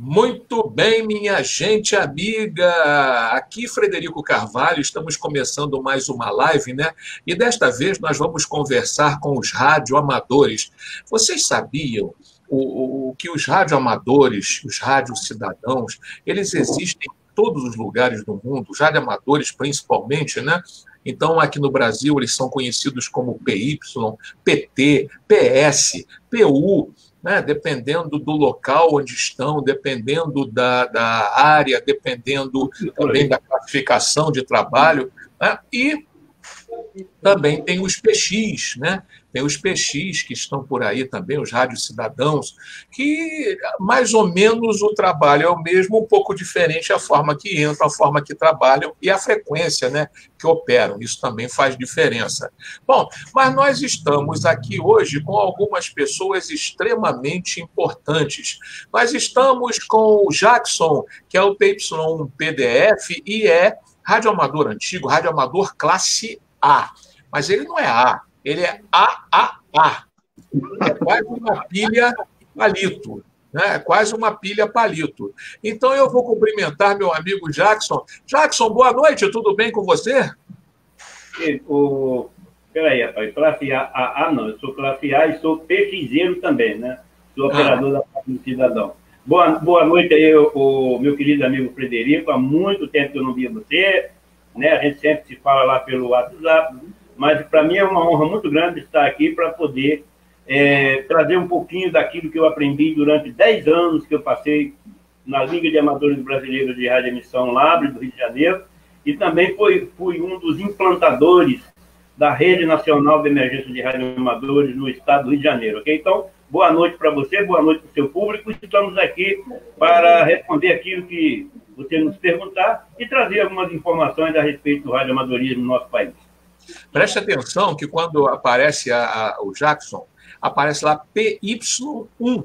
Muito bem, minha gente amiga. Aqui Frederico Carvalho, estamos começando mais uma live, né? E desta vez nós vamos conversar com os radioamadores. Vocês sabiam que os radioamadores, os radiocidadãos, eles existem em todos os lugares do mundo, os radioamadores principalmente, né? Então, aqui no Brasil, eles são conhecidos como PY, PT, PS, PU, né? Dependendo do local onde estão, dependendo da área, dependendo também da classificação de trabalho, né? E também tem os PX, né? Tem os PX que estão por aí também, os radiocidadãos, que mais ou menos o trabalho é o mesmo, um pouco diferente a forma que entram, a forma que trabalham e a frequência, né, que operam. Isso também faz diferença. Bom, mas nós estamos aqui hoje com algumas pessoas extremamente importantes. Nós estamos com o Jackson, que é o PY1 PDF e é radioamador antigo, radioamador classe A. Mas ele não é A, ele é AAA. É quase uma pilha palito. Né? É quase uma pilha palito. Então eu vou cumprimentar meu amigo Jackson. Jackson, boa noite, tudo bem com você? Peraí, rapaz, classe A não, eu sou classe A e sou PXeiro também, né? Sou operador da parte do cidadão. Boa noite aí, o meu querido amigo Frederico, há muito tempo que eu não via você, né? A gente sempre se fala lá pelo WhatsApp, mas para mim é uma honra muito grande estar aqui para poder trazer um pouquinho daquilo que eu aprendi durante 10 anos que eu passei na Liga de Amadores Brasileiros de Radioemissão Labre, do Rio de Janeiro, e também fui um dos implantadores da Rede Nacional de Emergência de Radioamadores no estado do Rio de Janeiro, ok? Então, boa noite para você, boa noite para o seu público, estamos aqui para responder aquilo que você nos perguntar e trazer algumas informações a respeito do radioamadorismo no nosso país. Preste atenção que quando aparece o Jackson, aparece lá PY1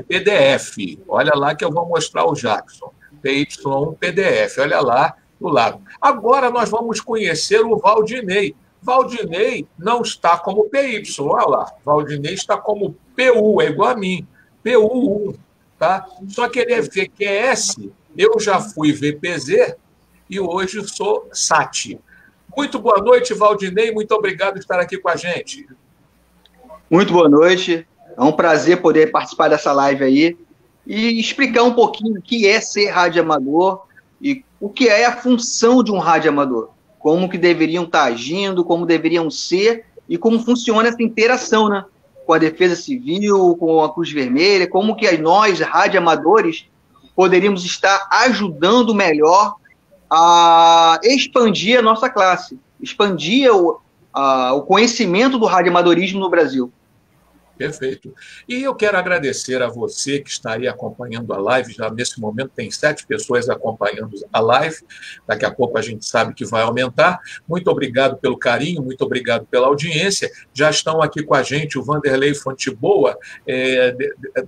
PDF. Olha lá que eu vou mostrar o Jackson. PY1 PDF, olha lá do lado. Agora nós vamos conhecer o Valdinei. Valdinei não está como PY, olha lá. Valdinei está como PU, é igual a mim. PU1, tá? Só que ele é VQS, eu já fui VPZ, e hoje sou SAT. Muito boa noite, Valdinei. Muito obrigado por estar aqui com a gente. Muito boa noite. É um prazer poder participar dessa live aí e explicar um pouquinho o que é ser radioamador e o que é a função de um radioamador. Como que deveriam estar agindo, como deveriam ser e como funciona essa interação, né? Com a Defesa Civil, com a Cruz Vermelha, como que nós, radioamadores, poderíamos estar ajudando melhor a expandir a nossa classe, expandir o conhecimento do radioamadorismo no Brasil. Perfeito. E eu quero agradecer a você que está aí acompanhando a live. Já nesse momento tem 7 pessoas acompanhando a live. Daqui a pouco a gente sabe que vai aumentar. Muito obrigado pelo carinho, muito obrigado pela audiência. Já estão aqui com a gente o Vanderlei Fonteboa,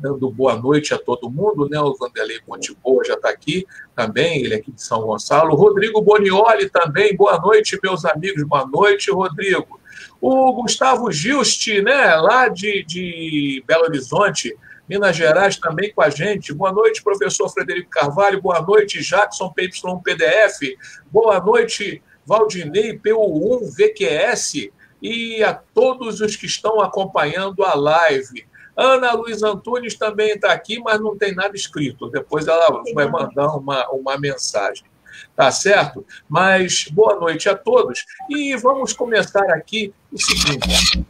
dando boa noite a todo mundo, né? O Vanderlei Fonteboa já está aqui também, ele é aqui de São Gonçalo. O Rodrigo Bonioli também, boa noite, meus amigos. Boa noite, Rodrigo. O Gustavo Giusti, né, lá de Belo Horizonte, Minas Gerais, também com a gente. Boa noite, professor Frederico Carvalho. Boa noite, Jackson PY1 PDF. Boa noite, Valdinei PU1 VQS. E a todos os que estão acompanhando a live. Ana Luiz Antunes também está aqui, mas não tem nada escrito. Depois ela vai mandar uma mensagem. Tá certo? Mas boa noite a todos. E vamos começar aqui o seguinte.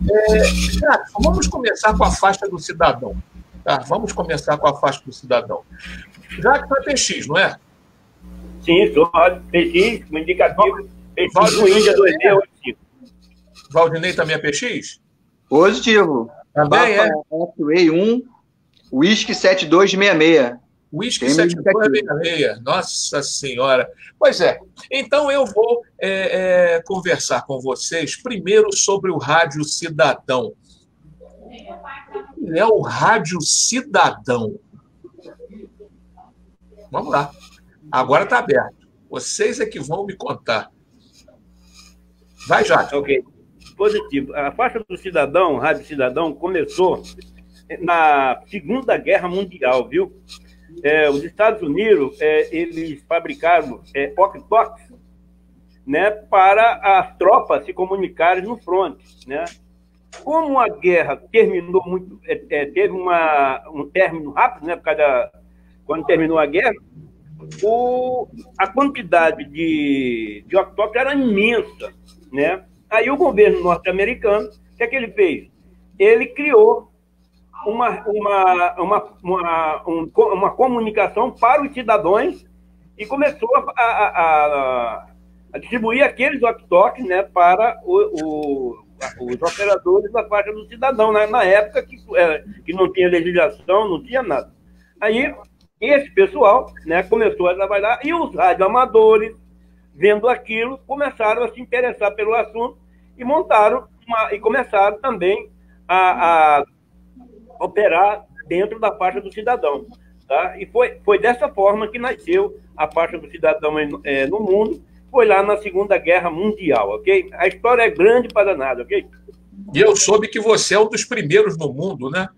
Vamos começar com a faixa do cidadão. Tá? Vamos começar com a faixa do cidadão. Já que é PX, não é? Sim, sou PX, um indicativo PX do Índia 2685. Valdinei também é PX? Positivo. Também é? X-Ray 1, Whisky 7266. Whisky 7266, nossa senhora. Pois é, então eu vou conversar com vocês primeiro sobre o Rádio Cidadão. O que é o Rádio Cidadão? Vamos lá. Agora está aberto. Vocês é que vão me contar. Vai, Jaque. Ok. Positivo. A faixa do cidadão, Rádio Cidadão, começou na Segunda Guerra Mundial, viu? Os Estados Unidos, eles fabricaram walkie-talkies, né, para as tropas se comunicarem no fronte, né? Como a guerra terminou muito, teve um término rápido, né, quando terminou a guerra, a quantidade de walkie-talkie era imensa, né? Aí o governo norte-americano, o que é que ele fez? Ele criou uma comunicação para os cidadãos e começou a distribuir aqueles walkie-talkies, né, para os operadores da faixa do cidadão, né, na época que não tinha legislação, não tinha nada. Aí, esse pessoal, né, começou a trabalhar e os radioamadores, vendo aquilo, começaram a se interessar pelo assunto e montaram e começaram também a operar dentro da faixa do cidadão. Tá? E foi dessa forma que nasceu a faixa do cidadão no mundo, foi lá na Segunda Guerra Mundial, ok? A história é grande para nada, ok? E eu soube que você é um dos primeiros no mundo, né?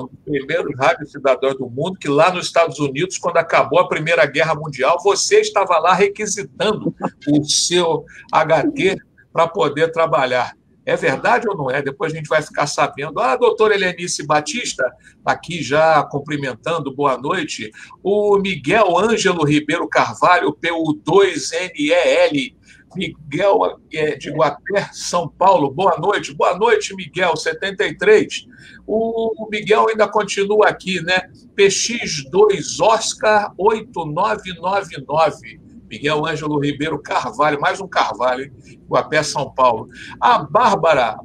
Um dos primeiros radiocidadãos do mundo, que lá nos Estados Unidos, quando acabou a Primeira Guerra Mundial, você estava lá requisitando o seu HT para poder trabalhar. É verdade ou não é? Depois a gente vai ficar sabendo. A doutora Helenice Batista, aqui já cumprimentando, boa noite. O Miguel Ângelo Ribeiro Carvalho, PU2NEL, Miguel de Guapé, São Paulo, boa noite. Boa noite, Miguel, 73. O Miguel ainda continua aqui, né? PX2 Oscar 8999. Miguel Ângelo Ribeiro Carvalho, mais um Carvalho, hein? Guapé, São Paulo. A Bárbara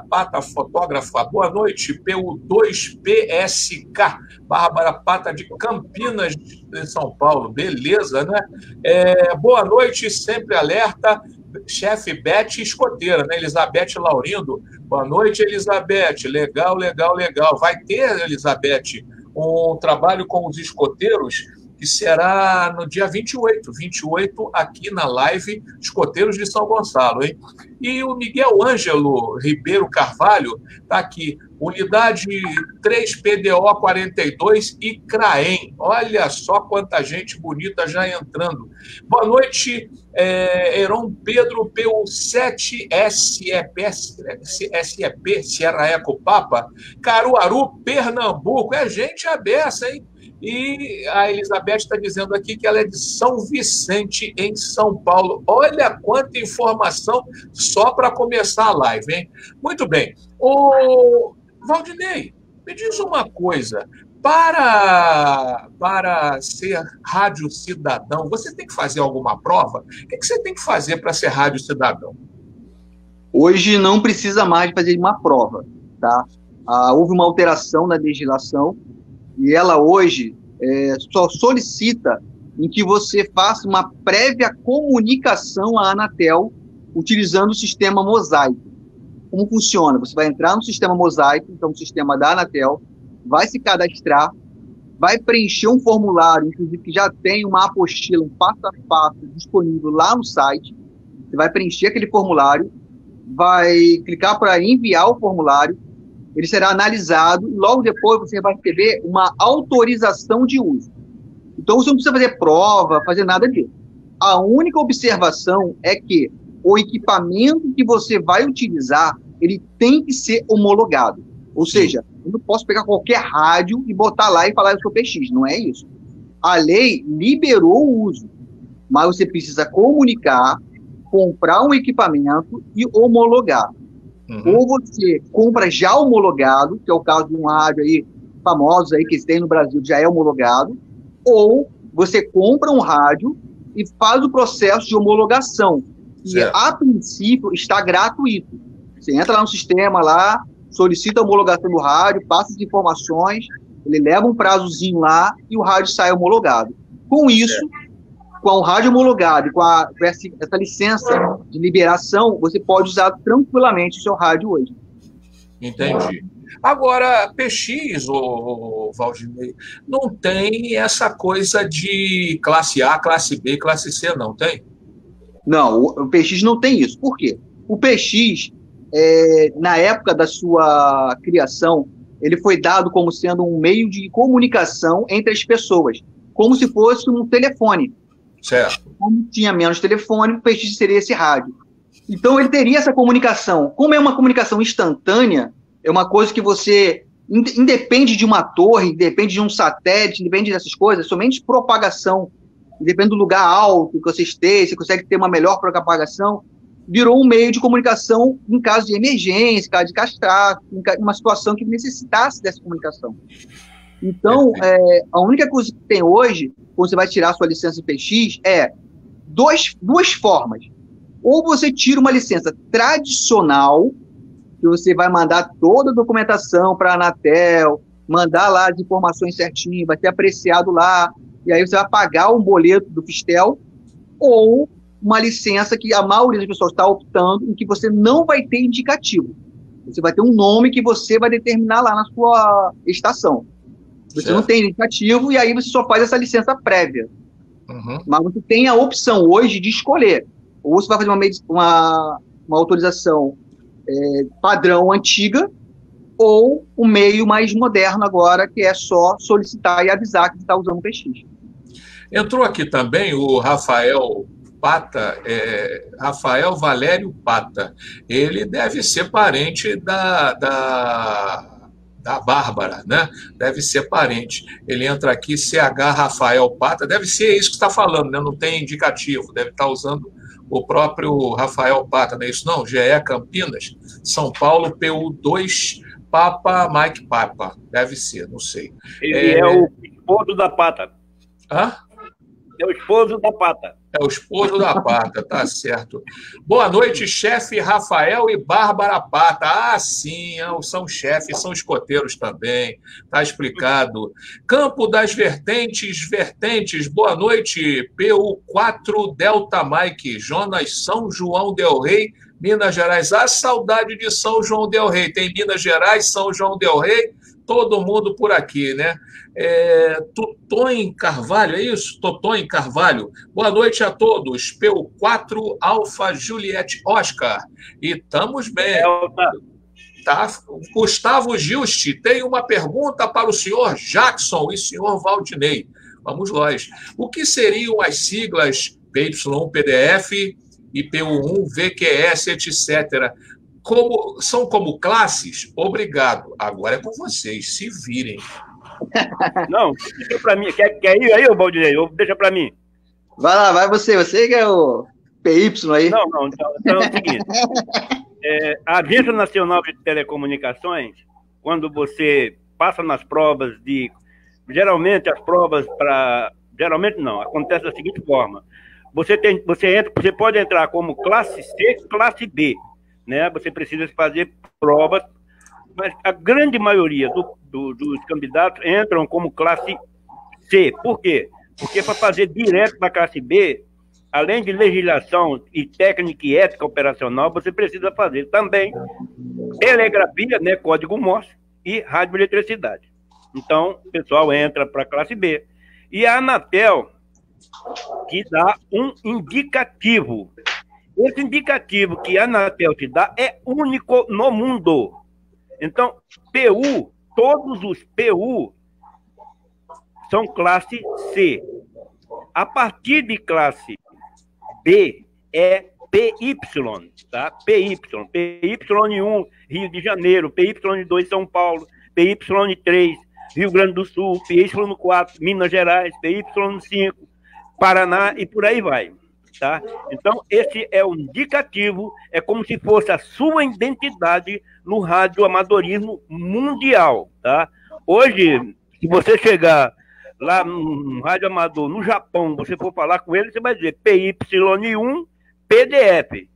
Pata, fotógrafa, boa noite, PU2PSK, Bárbara Pata de Campinas, de São Paulo, beleza, né? Boa noite, sempre alerta, chefe Beth escoteira, né? Elizabeth Laurindo, boa noite, Elizabeth, legal. Vai ter, Elizabeth, um trabalho com os escoteiros, que será no dia 28 aqui na live Escoteiros de São Gonçalo, hein? E o Miguel Ângelo Ribeiro Carvalho está aqui, unidade 3PDO42 e CRAEM. Olha só quanta gente bonita já entrando. Boa noite, Heron Pedro, PU7SEP, Sierra Eco Papa, Caruaru, Pernambuco. É gente a beça, hein? E a Elizabeth está dizendo aqui que ela é de São Vicente, em São Paulo. Olha quanta informação só para começar a live, hein? Muito bem. Ô, Valdinei, me diz uma coisa. Para ser rádio cidadão, você tem que fazer alguma prova? O que você tem que fazer para ser rádio cidadão? Hoje não precisa mais fazer uma prova, tá? Houve uma alteração na legislação e ela hoje só solicita em que você faça uma prévia comunicação à Anatel utilizando o sistema Mosaico. Como funciona? Você vai entrar no sistema Mosaico, então no sistema da Anatel, vai se cadastrar, vai preencher um formulário, inclusive que já tem uma apostila, um passo a passo disponível lá no site. Você vai preencher aquele formulário, vai clicar para enviar o formulário, ele será analisado e logo depois você vai receber uma autorização de uso. Então você não precisa fazer prova, fazer nada disso. A única observação é que o equipamento que você vai utilizar, ele tem que ser homologado. Ou seja, eu não posso pegar qualquer rádio e botar lá e falar eu sou PX, não é isso. A lei liberou o uso, mas você precisa comunicar, comprar um equipamento e homologar. Ou você compra já homologado, que é o caso de um rádio aí famoso aí que tem no Brasil, já é homologado, ou você compra um rádio e faz o processo de homologação, que a princípio está gratuito. Você entra lá no sistema, lá, solicita a homologação do rádio, passa as informações, ele leva um prazozinho lá e o rádio sai homologado. Com isso, com o rádio homologado e com essa licença de liberação, você pode usar tranquilamente o seu rádio hoje. Entendi. Agora, PX, Valdinei, não tem essa coisa de classe A, classe B, classe C, não tem? Não, o PX não tem isso. Por quê? O PX, na época da sua criação, ele foi dado como sendo um meio de comunicação entre as pessoas, como se fosse um telefone. Certo. Como tinha menos telefone, o PX seria esse rádio. Então, ele teria essa comunicação. Como é uma comunicação instantânea, é uma coisa que você independe de uma torre, depende de um satélite, depende dessas coisas, somente propagação, depende do lugar alto que você esteja, você consegue ter uma melhor propagação, virou um meio de comunicação em caso de emergência, em caso de catástrofe, em uma situação que necessitasse dessa comunicação. Então, a única coisa que tem hoje, quando você vai tirar a sua licença IPX, é duas formas. Ou você tira uma licença tradicional, que você vai mandar toda a documentação para a Anatel, mandar lá as informações certinho, vai ser apreciado lá, e aí você vai pagar um boleto do Fistel, ou uma licença que a maioria das pessoas está optando em que você não vai ter indicativo. Você vai ter um nome que você vai determinar lá na sua estação. Você não tem indicativo, e aí você só faz essa licença prévia. Uhum. Mas você tem a opção hoje de escolher. Ou você vai fazer uma autorização padrão antiga, ou um meio mais moderno agora, que é só solicitar e avisar que você está usando o PX. Entrou aqui também o Rafael Pata, Rafael Valério Pata. Ele deve ser parente da Bárbara, né? Deve ser parente. Ele entra aqui, CH Rafael Pata, deve ser isso que está falando, né? Não tem indicativo, deve estar usando o próprio Rafael Pata, não é isso não? GE Campinas, São Paulo, PU2, Papa, Mike Papa. Deve ser, não sei. Ele é o esposo da Pata. Hã? É o esposo da Pata. É o esposo da Pata, tá certo. Boa noite, chefe Rafael e Bárbara Pata. Ah, sim, são chefes, são escoteiros também, tá explicado. Campo das Vertentes, boa noite, PU4 Delta Mike, Jonas, São João del Rei, Minas Gerais. Ah, saudade de São João del Rei, tem Minas Gerais, São João del Rei, todo mundo por aqui, né? Totonho Carvalho, é isso? Totonho Carvalho. Boa noite a todos. PU4 Alfa Juliette Oscar. E estamos bem. Tá? Gustavo Giusti tem uma pergunta para o senhor Jackson e senhor Valdinei. Vamos nós. O que seriam as siglas PY1 PDF e PU1 VQS, etc.? São como classes? Obrigado. Agora é com vocês. Se virem. Não, deixa para mim. Quer ir aí, Valdinei? Deixa para mim. Vai lá, vai você. Você que é o PY aí. Não. Então é o seguinte. A Agência Nacional de Telecomunicações, quando você passa nas provas de... Geralmente as provas para... Geralmente não. Acontece da seguinte forma. Você pode entrar como classe C, classe B. Né? Você precisa fazer provas, mas a grande maioria dos candidatos entram como classe C. Por quê? Porque para fazer direto para a classe B, além de legislação e técnica e ética operacional, você precisa fazer também telegrafia, né, código Morse e radioeletricidade. Então, o pessoal entra para a classe B. E a Anatel, que dá um indicativo. Esse indicativo que a Anatel te dá é único no mundo. Então, PU, todos os PU são classe C. A partir de classe B é PY, tá? PY1, Rio de Janeiro, PY2, São Paulo, PY3, Rio Grande do Sul, PY4, Minas Gerais, PY5, Paraná e por aí vai. Tá? Então, esse é um indicativo, é como se fosse a sua identidade no radioamadorismo mundial. Tá? Hoje, se você chegar lá no radioamador no Japão, você for falar com ele, você vai dizer PY1 PDF.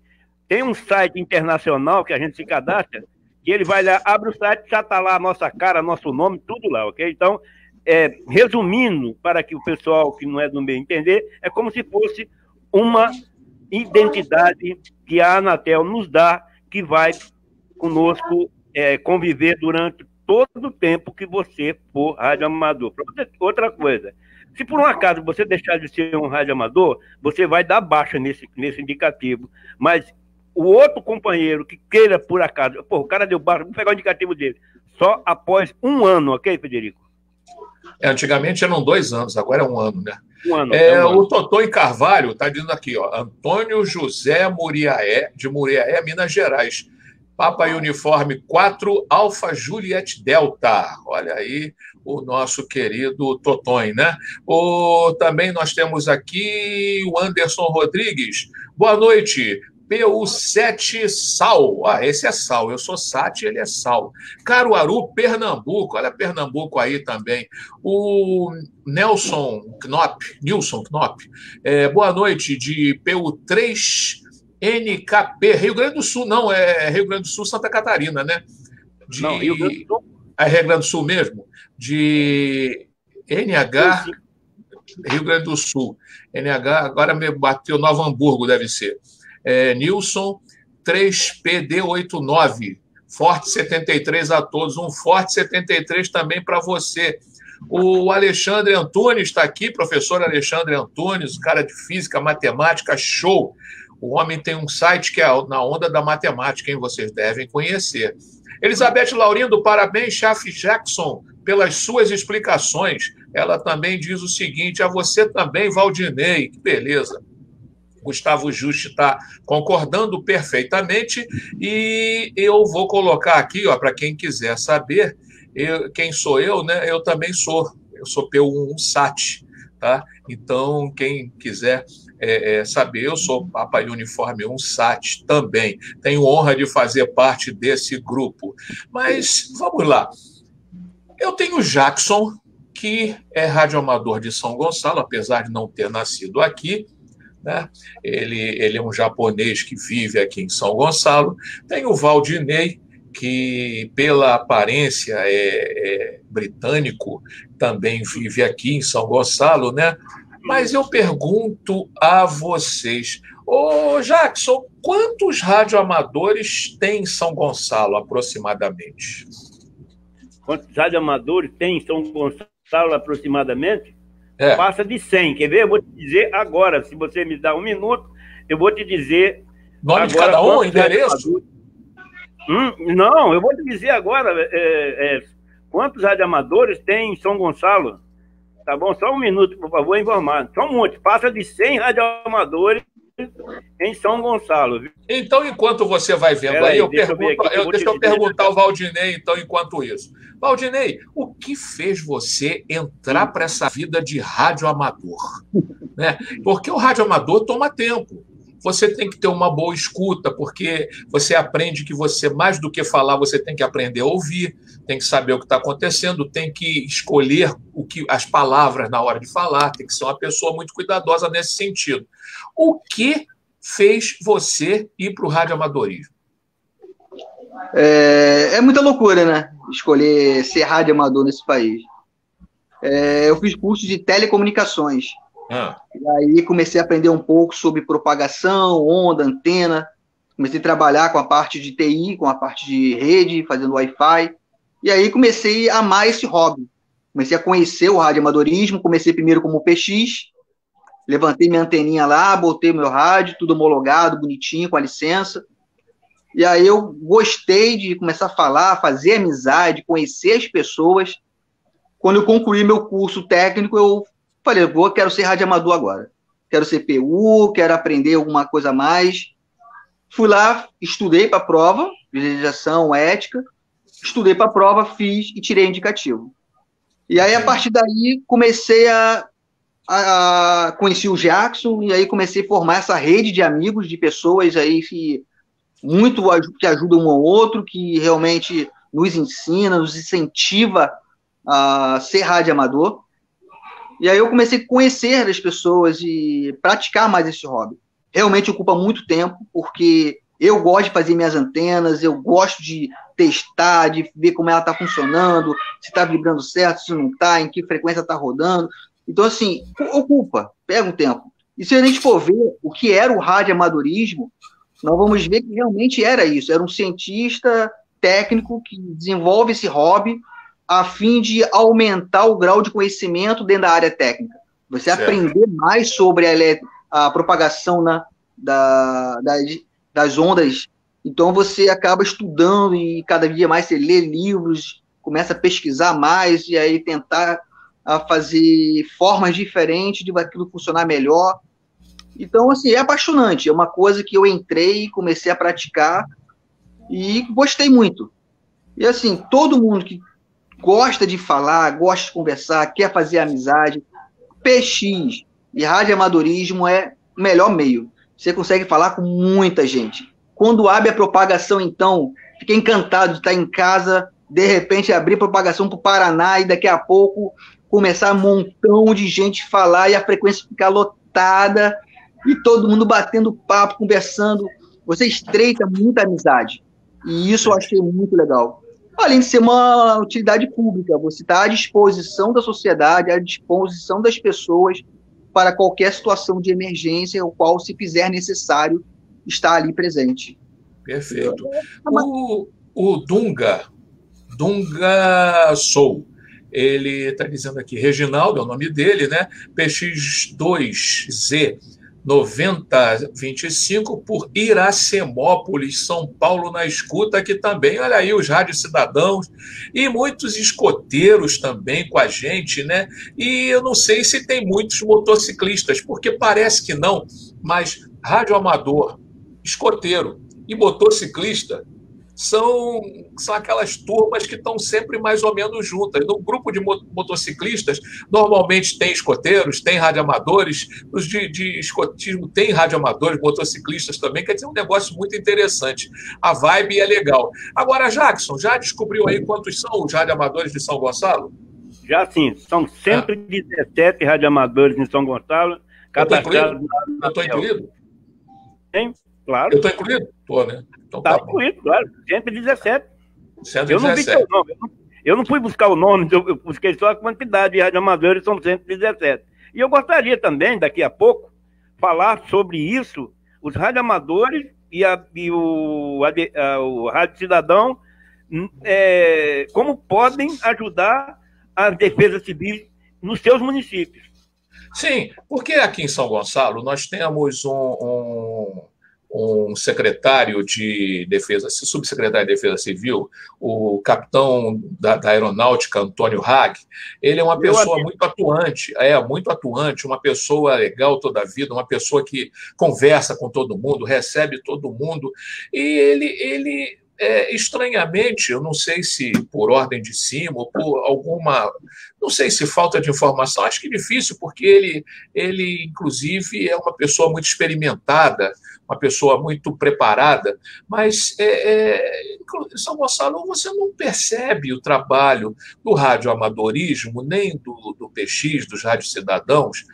Tem um site internacional que a gente se cadastra, que ele vai lá, abre o site, já está lá a nossa cara, nosso nome, tudo lá, ok? Então, resumindo, para que o pessoal que não é do meio entender, é como se fosse uma identidade que a Anatel nos dá, que vai conosco conviver durante todo o tempo que você for radioamador. Outra coisa, se por um acaso você deixar de ser um radioamador, você vai dar baixa nesse indicativo, mas o outro companheiro que queira, por acaso, o cara deu baixa, vou pegar o indicativo dele, só após 1 ano, ok, Frederico? Antigamente eram 2 anos, agora é 1 ano, né? 1 ano. O Totó em Carvalho está dizendo aqui, ó, Antônio José Muriaé, de Muriaé, Minas Gerais. Papa Uniforme 4, Alfa Juliette Delta. Olha aí o nosso querido Totonho, né? Também nós temos aqui o Anderson Rodrigues. Boa noite. PU7 Sal. Esse é Sal. Eu sou Sati, ele é Sal. Caruaru, Pernambuco. Olha Pernambuco aí também. O Nilson Knop. Boa noite, de PU3 NKP. Rio Grande do Sul, não, é Rio Grande do Sul, Santa Catarina, né? Não, Rio Grande do Sul. É Rio Grande do Sul mesmo? De NH, Rio Grande do Sul. NH, agora me bateu Nova Hamburgo, deve ser. Nilson 3PD89. Forte 73 a todos. Um forte 73 também para você. O Alexandre Antunes está aqui, professor Alexandre Antunes, cara de física, matemática, show. O homem tem um site que é Na Onda da Matemática, hein? Vocês devem conhecer. Elizabeth Laurindo, parabéns, Chaf Jackson, pelas suas explicações. Ela também diz o seguinte, a você também, Valdinei, que beleza. Gustavo Juste está concordando perfeitamente e eu vou colocar aqui, para quem quiser saber, quem sou eu, né? Eu também sou PU1 SAT, tá? Então, quem quiser saber, eu sou Papa Uniforme 1 SAT também. Tenho honra de fazer parte desse grupo. Mas, vamos lá. Eu tenho o Jackson, que é radioamador de São Gonçalo, apesar de não ter nascido aqui, né? Ele é um japonês que vive aqui em São Gonçalo. Tem o Valdinei, que pela aparência é britânico, também vive aqui em São Gonçalo, né? Mas eu pergunto a vocês, Jackson, quantos radioamadores tem em São Gonçalo, aproximadamente? Quantos radioamadores tem em São Gonçalo, aproximadamente? Passa de 100, quer ver? Eu vou te dizer agora, se você me dá 1 minuto, eu vou te dizer... Nome de cada um, endereço? Não, eu vou te dizer agora quantos radioamadores tem em São Gonçalo. Tá bom? Só 1 minuto, por favor, informar. São muitos, passa de 100 radioamadores em São Gonçalo. Viu? Então, enquanto você vai vendo aí, deixa eu perguntar ao Valdinei, então, enquanto isso. Valdinei, o que fez você entrar para essa vida de radioamador? Né? Porque o radioamador toma tempo. Você tem que ter uma boa escuta, porque você aprende que você, mais do que falar, você tem que aprender a ouvir, tem que saber o que está acontecendo, tem que escolher as palavras na hora de falar, tem que ser uma pessoa muito cuidadosa nesse sentido. O que fez você ir para o radioamadorismo? É muita loucura, né? Escolher ser radioamador nesse país. Eu fiz curso de telecomunicações. E aí comecei a aprender um pouco sobre propagação, onda, antena. Comecei a trabalhar com a parte de TI, com a parte de rede, fazendo Wi-Fi. E aí comecei a amar esse hobby. Comecei a conhecer o radioamadorismo. Comecei primeiro como PX. Levantei minha anteninha lá, botei meu rádio, tudo homologado, bonitinho, com a licença. E aí eu gostei de começar a falar, fazer amizade, conhecer as pessoas. Quando eu concluí meu curso técnico, eu falei, quero ser radioamador agora. Quero ser PU, quero aprender alguma coisa a mais. Fui lá, estudei para a prova, de legislação, ética. Estudei para a prova, fiz e tirei indicativo. E aí, a partir daí, comecei a conhecer o Jackson, e aí comecei a formar essa rede de amigos, de pessoas aí que ajudam um ao outro, que realmente nos ensina, nos incentiva a ser radioamador. E aí eu comecei a conhecer as pessoas e praticar mais esse hobby. Realmente ocupa muito tempo, porque eu gosto de fazer minhas antenas, eu gosto de testar, de ver como ela está funcionando, se está vibrando certo, se não está, em que frequência está rodando. Então, assim, ocupa, pega um tempo. E se a gente for ver o que era o radioamadorismo, nós vamos ver que realmente era isso. Era um cientista técnico que desenvolve esse hobby a fim de aumentar o grau de conhecimento dentro da área técnica. Você aprender mais sobre a propagação das ondas. Então, você acaba estudando e cada dia mais você lê livros, começa a pesquisar mais e aí tentar fazer formas diferentes de aquilo funcionar melhor. Então, assim, é apaixonante. É uma coisa que eu entrei e comecei a praticar e gostei muito. E, assim, todo mundo que gosta de falar, gosta de conversar, quer fazer amizade, PX e radioamadorismo é o melhor meio. Você consegue falar com muita gente. Quando abre a propagação, então, fiquei encantado de estar em casa, de repente abrir propagação para o Paraná e daqui a pouco começar um montão de gente falar e a frequência ficar lotada e todo mundo batendo papo, conversando. Você estreita muita amizade. E isso eu achei muito legal. Além de ser uma utilidade pública, você está à disposição da sociedade, à disposição das pessoas para qualquer situação de emergência, o qual, se fizer necessário, está ali presente. Perfeito. O Dunga Sou, ele está dizendo aqui, Reginaldo é o nome dele, né? PX2Z 9025 por Iracemópolis, São Paulo, na escuta aqui também. Olha aí os rádios cidadãos e muitos escoteiros também com a gente, né? E eu não sei se tem muitos motociclistas, porque parece que não, mas rádio amador, escoteiro e motociclista são aquelas turmas que estão sempre mais ou menos juntas. No grupo de motociclistas, normalmente tem escoteiros, tem radioamadores, os de escotismo tem radioamadores, motociclistas também, quer dizer, um negócio muito interessante. A vibe é legal. Agora, Jackson, já descobriu aí quantos são os radioamadores de São Gonçalo? Já sim, são 117 radioamadores em São Gonçalo. Eu estou incluído? Tem, claro. Eu estou incluído? Estou, né? Então, tá incluído, claro. 117. 117. Eu não vi seu nome. Eu não fui buscar o nome, eu busquei só a quantidade de radioamadores, são 117. E eu gostaria também, daqui a pouco, falar sobre isso, os radioamadores e o Rádio Cidadão, como podem ajudar as defesas civis nos seus municípios. Sim, porque aqui em São Gonçalo nós temos um secretário de defesa, subsecretário de defesa civil, o capitão da aeronáutica, Antônio Hag. Ele é uma pessoa muito atuante, uma pessoa legal toda a vida, uma pessoa que conversa com todo mundo, recebe todo mundo, e ele estranhamente, eu não sei se por ordem de cima ou por alguma, não sei se falta de informação, acho que difícil, porque ele inclusive é uma pessoa muito experimentada, uma pessoa muito preparada, mas em São Gonçalo você não percebe o trabalho do radioamadorismo, nem do PX, dos rádios cidadãos,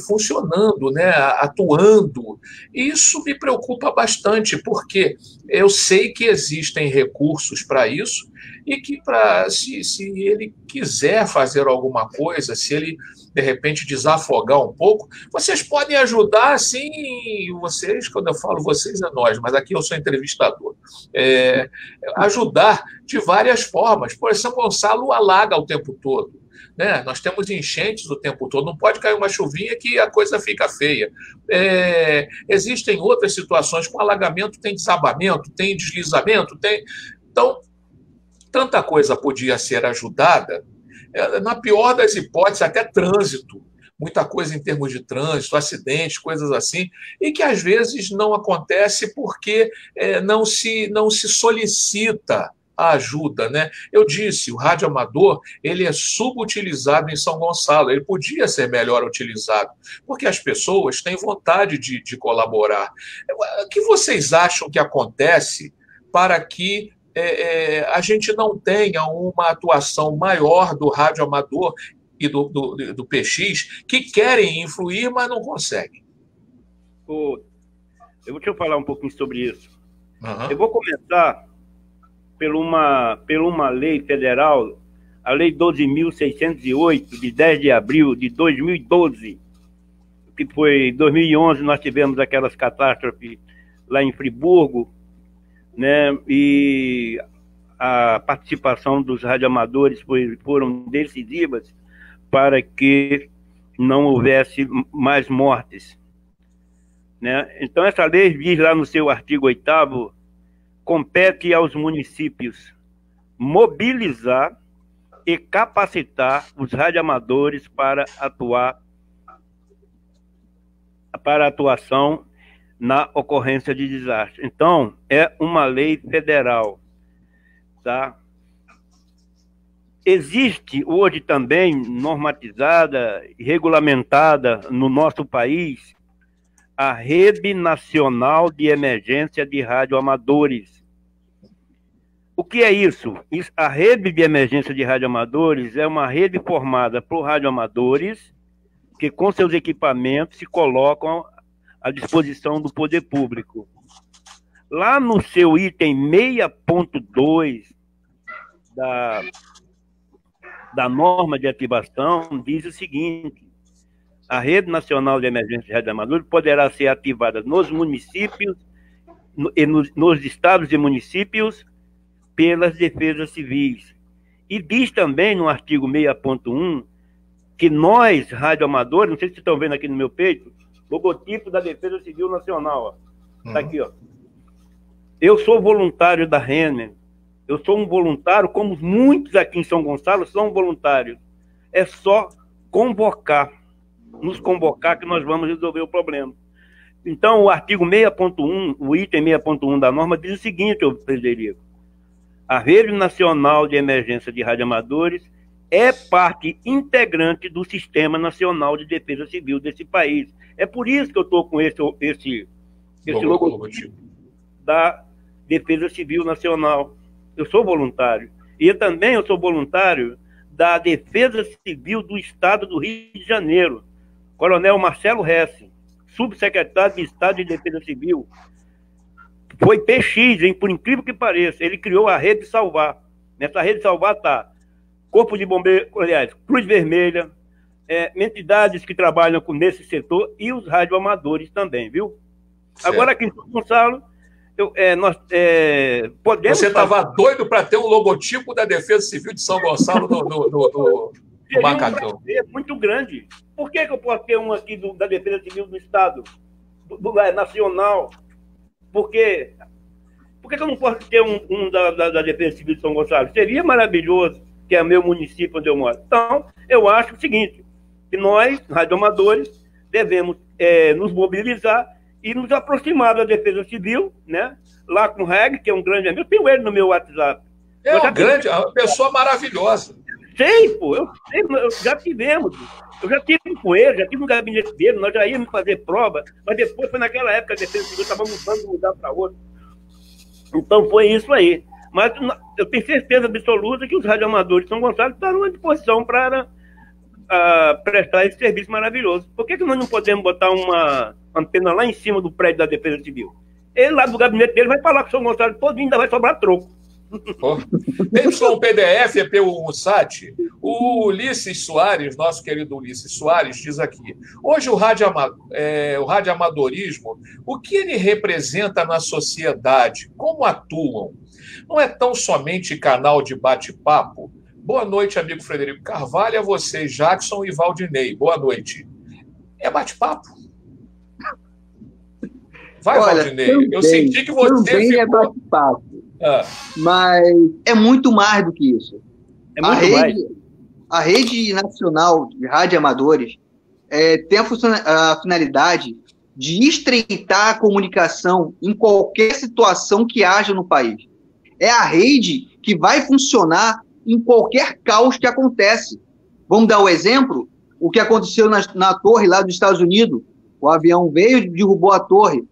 funcionando, né, atuando. Isso me preocupa bastante, porque eu sei que existem recursos para isso e que, se ele quiser fazer alguma coisa, se ele, de repente, desafogar um pouco, vocês podem ajudar, sim, vocês, quando eu falo vocês, é nós, mas aqui eu sou entrevistador, ajudar de várias formas. Por exemplo, São Gonçalo alaga o tempo todo, né? Nós temos enchentes o tempo todo, não pode cair uma chuvinha que a coisa fica feia. Existem outras situações, com alagamento tem desabamento, tem deslizamento, Então, tanta coisa podia ser ajudada, na pior das hipóteses, até trânsito, muita coisa em termos de trânsito, acidentes, coisas assim, e que às vezes não acontece porque não se solicita a ajuda, né? Eu disse, o rádio amador, ele é subutilizado em São Gonçalo, ele podia ser melhor utilizado, porque as pessoas têm vontade de colaborar. O que vocês acham que acontece para que a gente não tenha uma atuação maior do rádio amador e do PX, que querem influir, mas não conseguem? Eu vou te falar um pouquinho sobre isso. Uhum. Eu vou começar por uma lei federal, a Lei 12.608, de 10 de abril de 2012, que foi em 2011, nós tivemos aquelas catástrofes lá em Friburgo, né? E a participação dos radioamadores foram decisivas para que não houvesse mais mortes, né? Então, essa lei diz lá no seu artigo 8º, compete aos municípios mobilizar e capacitar os radioamadores para atuação na ocorrência de desastre. Então, é uma lei federal, tá? Existe hoje também normatizada e regulamentada no nosso país a Rede Nacional de Emergência de Radioamadores. O que é isso? A Rede de Emergência de Radioamadores é uma rede formada por radioamadores que, com seus equipamentos, se colocam à disposição do poder público. Lá no seu item 6.2 da norma de ativação, diz o seguinte: a Rede Nacional de Emergência de Radioamadores poderá ser ativada nos municípios e nos estados e municípios pelas defesas civis. E diz também no artigo 6.1 que nós, radioamadores, não sei se vocês estão vendo aqui no meu peito, logotipo da Defesa Civil Nacional, ó. Tá aqui, ó. Eu sou voluntário da Renner. Eu sou um voluntário, como muitos aqui em São Gonçalo são voluntários. É só convocar, nos convocar, que nós vamos resolver o problema. Então, o artigo 6.1, o item 6.1 da norma, diz o seguinte, Frederico: a Rede Nacional de Emergência de Radioamadores é parte integrante do Sistema Nacional de Defesa Civil desse país. É por isso que eu estou com esse logotipo da Defesa Civil Nacional. Eu sou voluntário. E também eu sou voluntário da Defesa Civil do Estado do Rio de Janeiro. Coronel Marcelo Hesse, subsecretário de Estado de Defesa Civil. Foi PX, hein, por incrível que pareça. Ele criou a Rede Salvar. Nessa Rede Salvar está Corpo de Bombeiros, aliás, Cruz Vermelha, entidades que trabalham nesse setor e os radioamadores também, viu? Certo. Agora aqui em São Gonçalo, nós podemos... Você estava doido para ter um logotipo da Defesa Civil de São Gonçalo no macacão. É muito grande. Por que eu posso ter um aqui da Defesa Civil do Estado, nacional? Por que eu não posso ter um da Defesa Civil de São Gonçalo? Seria maravilhoso, que é meu município onde eu moro. Então, eu acho o seguinte, que nós, radioamadores, devemos nos mobilizar e nos aproximar da Defesa Civil, né? Lá com o Reg, que é um grande amigo. Eu tenho ele no meu WhatsApp. Uma pessoa maravilhosa. Sei, pô, já tivemos. Eu já tive com ele, já tive no gabinete dele, nós já íamos fazer prova, mas depois foi naquela época a Defesa Civil estava mudando de um lugar para outro. Então foi isso aí. Mas eu tenho certeza absoluta que os radioamadores de São Gonçalo estarão à disposição para prestar esse serviço maravilhoso. Por que nós não podemos botar uma antena lá em cima do prédio da Defesa Civil? Ele lá do gabinete dele vai falar com o São Gonçalo todinho, ainda vai sobrar troco. PDF é pelo SAT. O Ulisses Soares, nosso querido Ulisses Soares, diz aqui: hoje o radioamadorismo, o que ele representa na sociedade? Como atuam? Não é tão somente canal de bate-papo? Boa noite, amigo Frederico Carvalho, a vocês, Jackson e Valdinei. Boa noite. É bate-papo? Vai, olha, Valdinei. Também, eu senti que você ficou... é bate-papo. Mas é muito mais do que isso. A Rede Nacional de Radioamadores tem a finalidade de estreitar a comunicação em qualquer situação que haja no país. É a rede que vai funcionar em qualquer caos que acontece. Vamos dar o exemplo? O que aconteceu na torre lá dos Estados Unidos. O avião veio e derrubou a torre.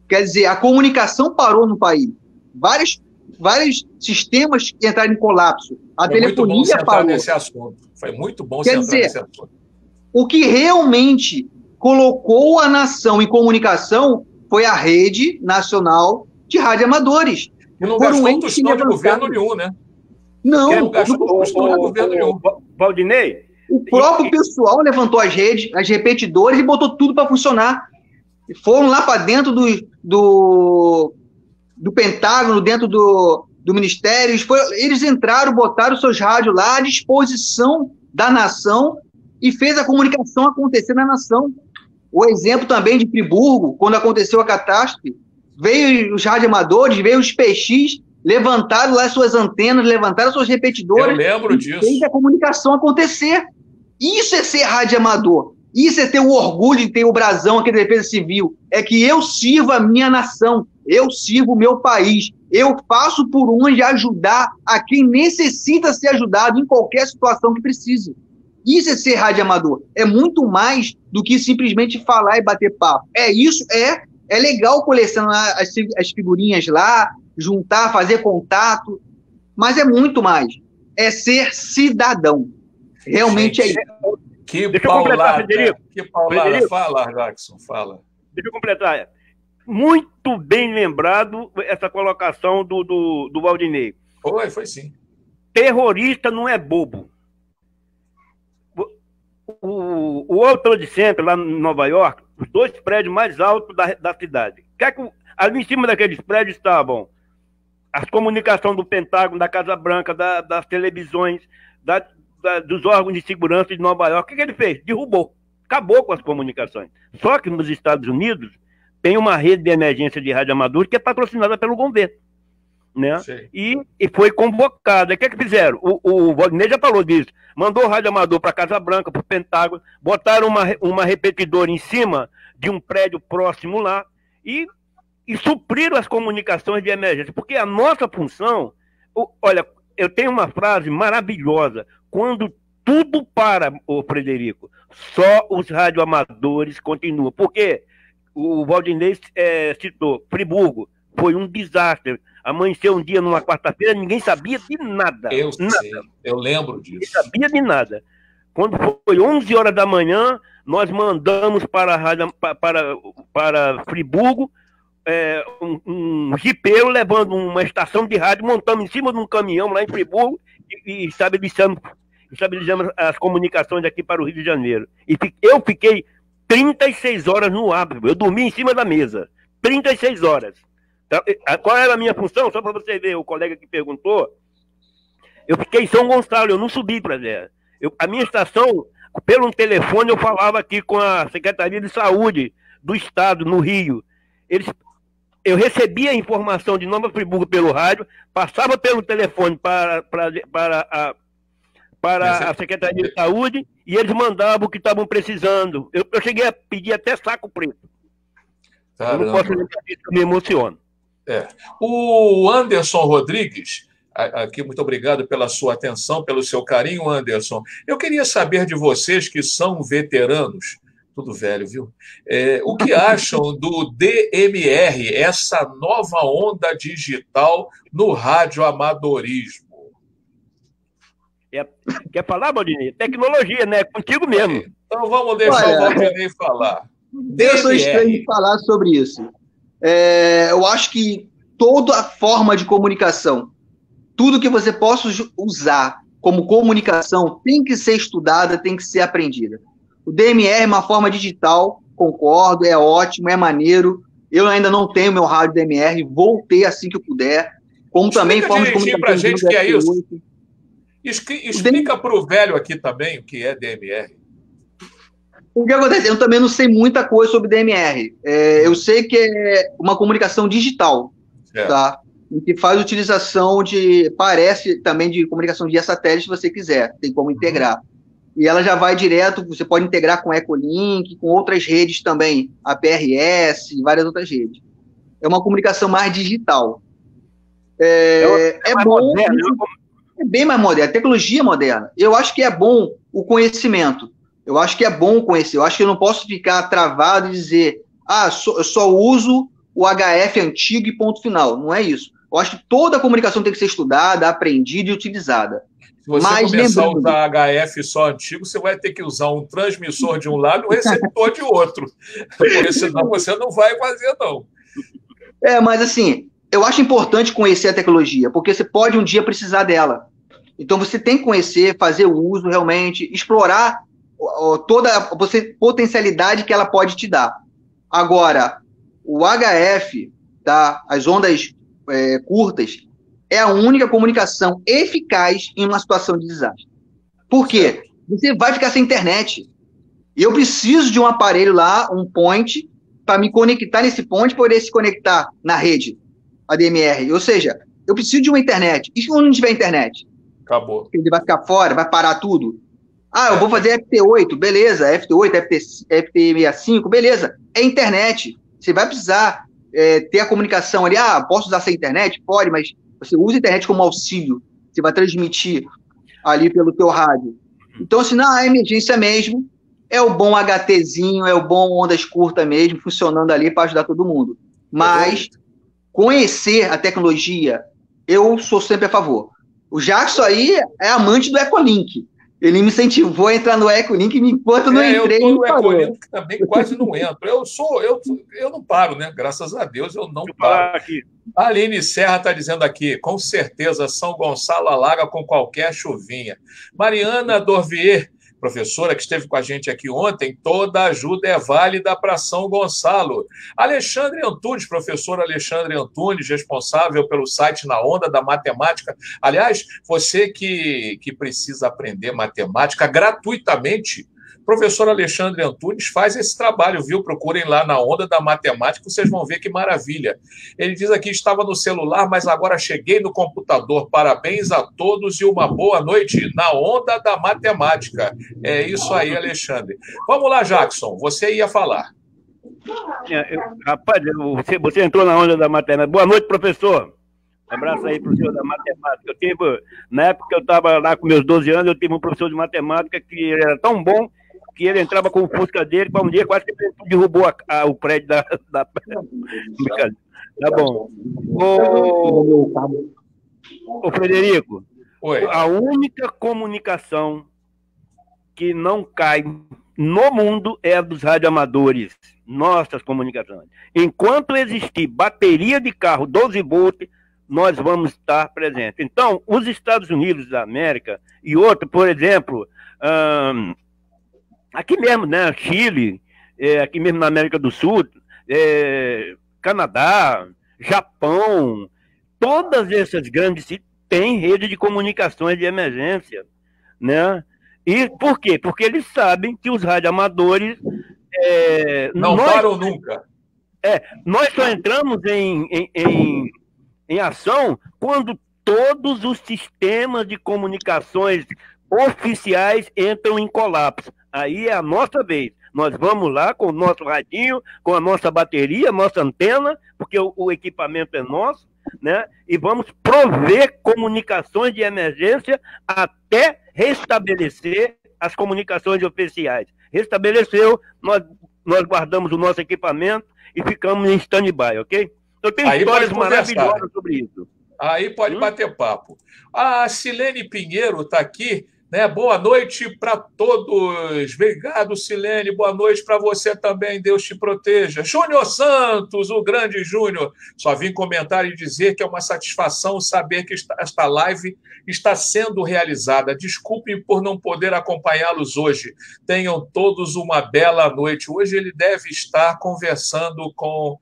Quer dizer, a comunicação parou no país. Vários sistemas entraram em colapso. A telefonia parou. Nesse assunto. Foi muito bom sentar nesse assunto. O que realmente colocou a nação em comunicação foi a Rede Nacional de Radioamadores. E não gastou um tostão de governo nenhum, né? Não gastou um tostão de governo nenhum. Valdinei? O próprio pessoal levantou as redes, as repetidores e botou tudo para funcionar. E foram lá para dentro do Pentágono, dentro do Ministério. Eles entraram, botaram seus rádios lá à disposição da nação e fez a comunicação acontecer na nação. O exemplo também de Friburgo, quando aconteceu a catástrofe, veio os radioamadores, veio os PX levantaram lá suas antenas, levantaram suas repetidoras. Eu lembro disso. Fez a comunicação acontecer. Isso é ser radioamador. Isso é ter o orgulho de ter o brasão aqui da Defesa Civil. É que eu sirvo a minha nação, eu sirvo o meu país, eu faço por onde ajudar a quem necessita ser ajudado em qualquer situação que precise. Isso é ser radioamador. É muito mais do que simplesmente falar e bater papo. É legal colecionar as figurinhas lá, juntar, fazer contato, mas é muito mais. É ser cidadão. Realmente Gente, é isso. Que Deixa eu completar, Frederico. Que paulada. Frederico. Fala, Jackson, fala. Deixa eu completar. Muito bem lembrado essa colocação do Valdinei. Foi sim. Terrorista não é bobo. O World Trade Center, lá em Nova York, os 2 prédios mais altos da cidade. Ali em cima daqueles prédios estavam as comunicações do Pentágono, da Casa Branca, das televisões, dos órgãos de segurança de Nova York. O que ele fez? Derrubou. Acabou com as comunicações. Só que nos Estados Unidos tem uma rede de emergência de radioamadores que é patrocinada pelo governo. Né? E foi convocada. O que fizeram? O Valdinei já falou disso. Mandou o radioamador para a Casa Branca, para o Pentágono, botaram uma repetidora em cima de um prédio próximo lá e supriram as comunicações de emergência. Porque a nossa função... Olha, eu tenho uma frase maravilhosa. Quando tudo para, Frederico, só os radioamadores continuam. Porque o Valdinei citou Friburgo, foi um desastre. Amanheceu um dia numa quarta-feira, ninguém sabia de nada. Eu lembro disso. Ninguém sabia de nada. Quando foi 11 horas da manhã, nós mandamos para Friburgo um jipeiro levando uma estação de rádio, montamos em cima de um caminhão lá em Friburgo e estabelecemos as comunicações aqui para o Rio de Janeiro. E eu fiquei 36 horas no ar, eu dormi em cima da mesa. 36 horas. Qual era a minha função? Só para você ver, o colega que perguntou, eu fiquei em São Gonçalo, eu não subi para lá. A minha estação, pelo telefone, eu falava aqui com a Secretaria de Saúde do Estado, no Rio. Eu recebia a informação de Nova Friburgo pelo rádio, passava pelo telefone para a Secretaria de Saúde e eles mandavam o que estavam precisando. Eu cheguei a pedir até saco preto. Caramba. Eu não posso lembrar disso, eu me emociono. O Anderson Rodrigues, aqui, muito obrigado pela sua atenção, pelo seu carinho, Anderson. Eu queria saber de vocês que são veteranos, tudo velho, viu? O que acham do DMR, essa nova onda digital no radioamadorismo? Quer falar, Valdinei? Tecnologia, né? Contigo mesmo. Então vamos deixar o Valdinei falar. Eu sou estranho de falar sobre isso. Eu acho que toda a forma de comunicação, tudo que você possa usar como comunicação tem que ser estudada, tem que ser aprendida. O DMR é uma forma digital, concordo, é ótimo, é maneiro. Eu ainda não tenho meu rádio DMR, vou ter assim que eu puder. Como também forma de comunicação. Pra gente que é isso. Explica para o velho aqui também o que é DMR. O que acontece? Eu também não sei muita coisa sobre DMR. Eu sei que é uma comunicação digital, tá? Em que faz utilização parece também de comunicação via satélite, se você quiser, tem como integrar. E ela já vai direto, você pode integrar com Echolink, com outras redes também, a PRS e várias outras redes. É uma comunicação mais digital. É bom, moderna, é bem mais moderna, a tecnologia é moderna. Eu acho que é bom o conhecimento. Eu acho que é bom conhecer. Eu acho que eu não posso ficar travado e dizer, eu só uso o HF antigo e ponto final. Não é isso. Eu acho que toda a comunicação tem que ser estudada, aprendida e utilizada. Se você começar a usar HF só antigo, você vai ter que usar um transmissor de um lado e um receptor de outro. Porque senão você não vai fazer, não. Mas assim, eu acho importante conhecer a tecnologia, porque você pode um dia precisar dela. Então você tem que conhecer, fazer o uso realmente, explorar toda a potencialidade que ela pode te dar. Agora, o HF, tá? As ondas curtas, é a única comunicação eficaz em uma situação de desastre. Por quê? Você vai ficar sem internet. Eu preciso de um aparelho lá, um point, para me conectar nesse point, poder se conectar na rede, a DMR. Ou seja, Eu preciso de uma internet. E se não tiver internet? Acabou. Ele vai ficar fora, vai parar tudo. Eu vou fazer FT8, beleza. FT8, FT65, beleza. É internet. Você vai precisar ter a comunicação ali. Posso usar sem internet? Pode, mas você usa a internet como auxílio. Você vai transmitir ali pelo teu rádio. Então, se na emergência mesmo, é o bom HTzinho, é o bom ondas curtas mesmo, funcionando ali para ajudar todo mundo. Mas conhecer a tecnologia, eu sou sempre a favor. O Jackson aí é amante do Echolink. Ele me incentivou a entrar no Echolink enquanto não entrei. Eu estou no Echolink também, quase não entro. Eu não paro, né? Graças a Deus eu não paro. A Aline Serra está dizendo aqui, com certeza São Gonçalo alaga com qualquer chuvinha. Mariana Dorvier, professora que esteve com a gente aqui ontem, toda ajuda é válida para São Gonçalo. Alexandre Antunes, professor Alexandre Antunes, responsável pelo site Na Onda da Matemática. Aliás, você que precisa aprender matemática gratuitamente, professor Alexandre Antunes faz esse trabalho, viu? Procurem lá Na Onda da Matemática, vocês vão ver que maravilha. Ele diz aqui, estava no celular, mas agora cheguei no computador. Parabéns a todos e uma boa noite na Onda da Matemática. É isso aí, Alexandre. Vamos lá, Jackson, você ia falar. Rapaz, você entrou na Onda da Matemática. Boa noite, professor. Um abraço aí para o senhor da matemática. Na época que eu estava lá com meus 12 anos, eu tive um professor de matemática que era tão bom que ele entrava com o Fusca dele, para um dia quase que ele derrubou o prédio da... Tá bom. Ô Frederico, oi. A única comunicação que não cai no mundo é a dos radioamadores, nossas comunicações. Enquanto existir bateria de carro 12 volts, nós vamos estar presentes. Então, os Estados Unidos da América e outro, por exemplo, aqui mesmo, né, Chile, aqui mesmo na América do Sul, Canadá, Japão, todas essas grandes têm rede de comunicações de emergência, né? E por quê? Porque eles sabem que os radioamadores não param nunca. Nós só entramos em ação quando todos os sistemas de comunicações oficiais entram em colapso. Aí é a nossa vez. Nós vamos lá com o nosso radinho, com a nossa bateria, nossa antena, porque o equipamento é nosso, né? E vamos prover comunicações de emergência até restabelecer as comunicações oficiais. Restabeleceu, nós guardamos o nosso equipamento e ficamos em stand-by, ok? Eu tenho histórias maravilhosas sobre isso. Aí pode bater papo. A Silene Pinheiro está aqui, né? Boa noite para todos. Obrigado, Silene. Boa noite para você também. Deus te proteja. Júnior Santos, o grande Júnior. Só vim comentar e dizer que é uma satisfação saber que esta live está sendo realizada. Desculpem por não poder acompanhá-los hoje. Tenham todos uma bela noite. Hoje ele deve estar conversando com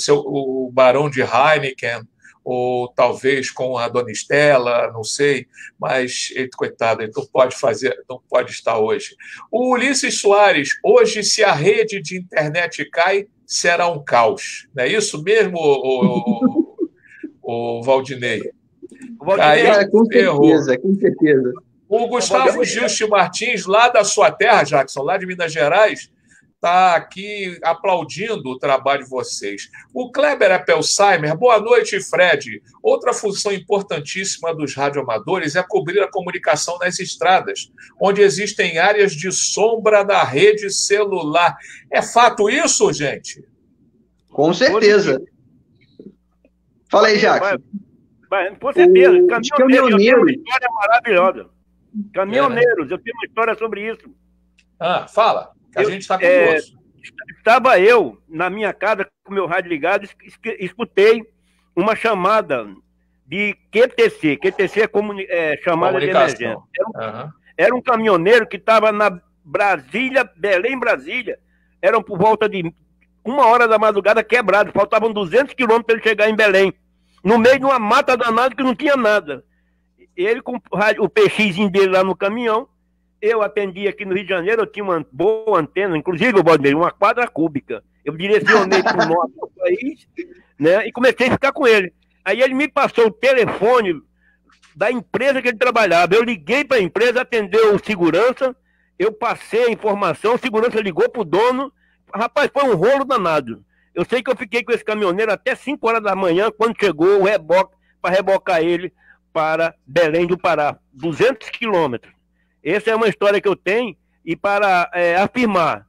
o Barão de Heineken, ou talvez com a Dona Estela, não sei, mas ele, coitado, ele não pode estar hoje. O Ulisses Soares, hoje, se a rede de internet cai, será um caos. Não é isso mesmo, o Valdinei? Com certeza. O Gustavo Gilste Martins, lá da sua terra, Jackson, lá de Minas Gerais, está aqui aplaudindo o trabalho de vocês. O Kleber Appelsheimer, boa noite, Fred. Outra função importantíssima dos radioamadores é cobrir a comunicação nas estradas, onde existem áreas de sombra da rede celular. É fato isso, gente? Com certeza. Fala aí, Jackson. Com certeza. Caminhoneiros, eu tenho uma Caminhoneiros. história maravilhosa. Caminhoneiros, eu tenho uma história sobre isso. Fala. A gente está curioso. Estava eu na minha casa com o meu rádio ligado, escutei uma chamada de QTC. QTC é chamada de emergência. Era um caminhoneiro que estava na Brasília, Belém, Brasília. Eram por volta de 1h da madrugada quebrado. Faltavam 200 quilômetros para ele chegar em Belém. No meio de uma mata danada que não tinha nada. Ele com o PXzinho dele lá no caminhão. Eu atendi aqui no Rio de Janeiro, eu tinha uma boa antena, inclusive, uma quadra cúbica. Eu direcionei para o nosso país, né, e comecei a ficar com ele. Aí ele me passou o telefone da empresa que ele trabalhava. Eu liguei para a empresa, atendeu o segurança, eu passei a informação, o segurança ligou para o dono. Rapaz, foi um rolo danado. Eu sei que eu fiquei com esse caminhoneiro até 5 horas da manhã, quando chegou o reboque, para rebocar ele para Belém do Pará, 200 quilômetros. Essa é uma história que eu tenho, e para afirmar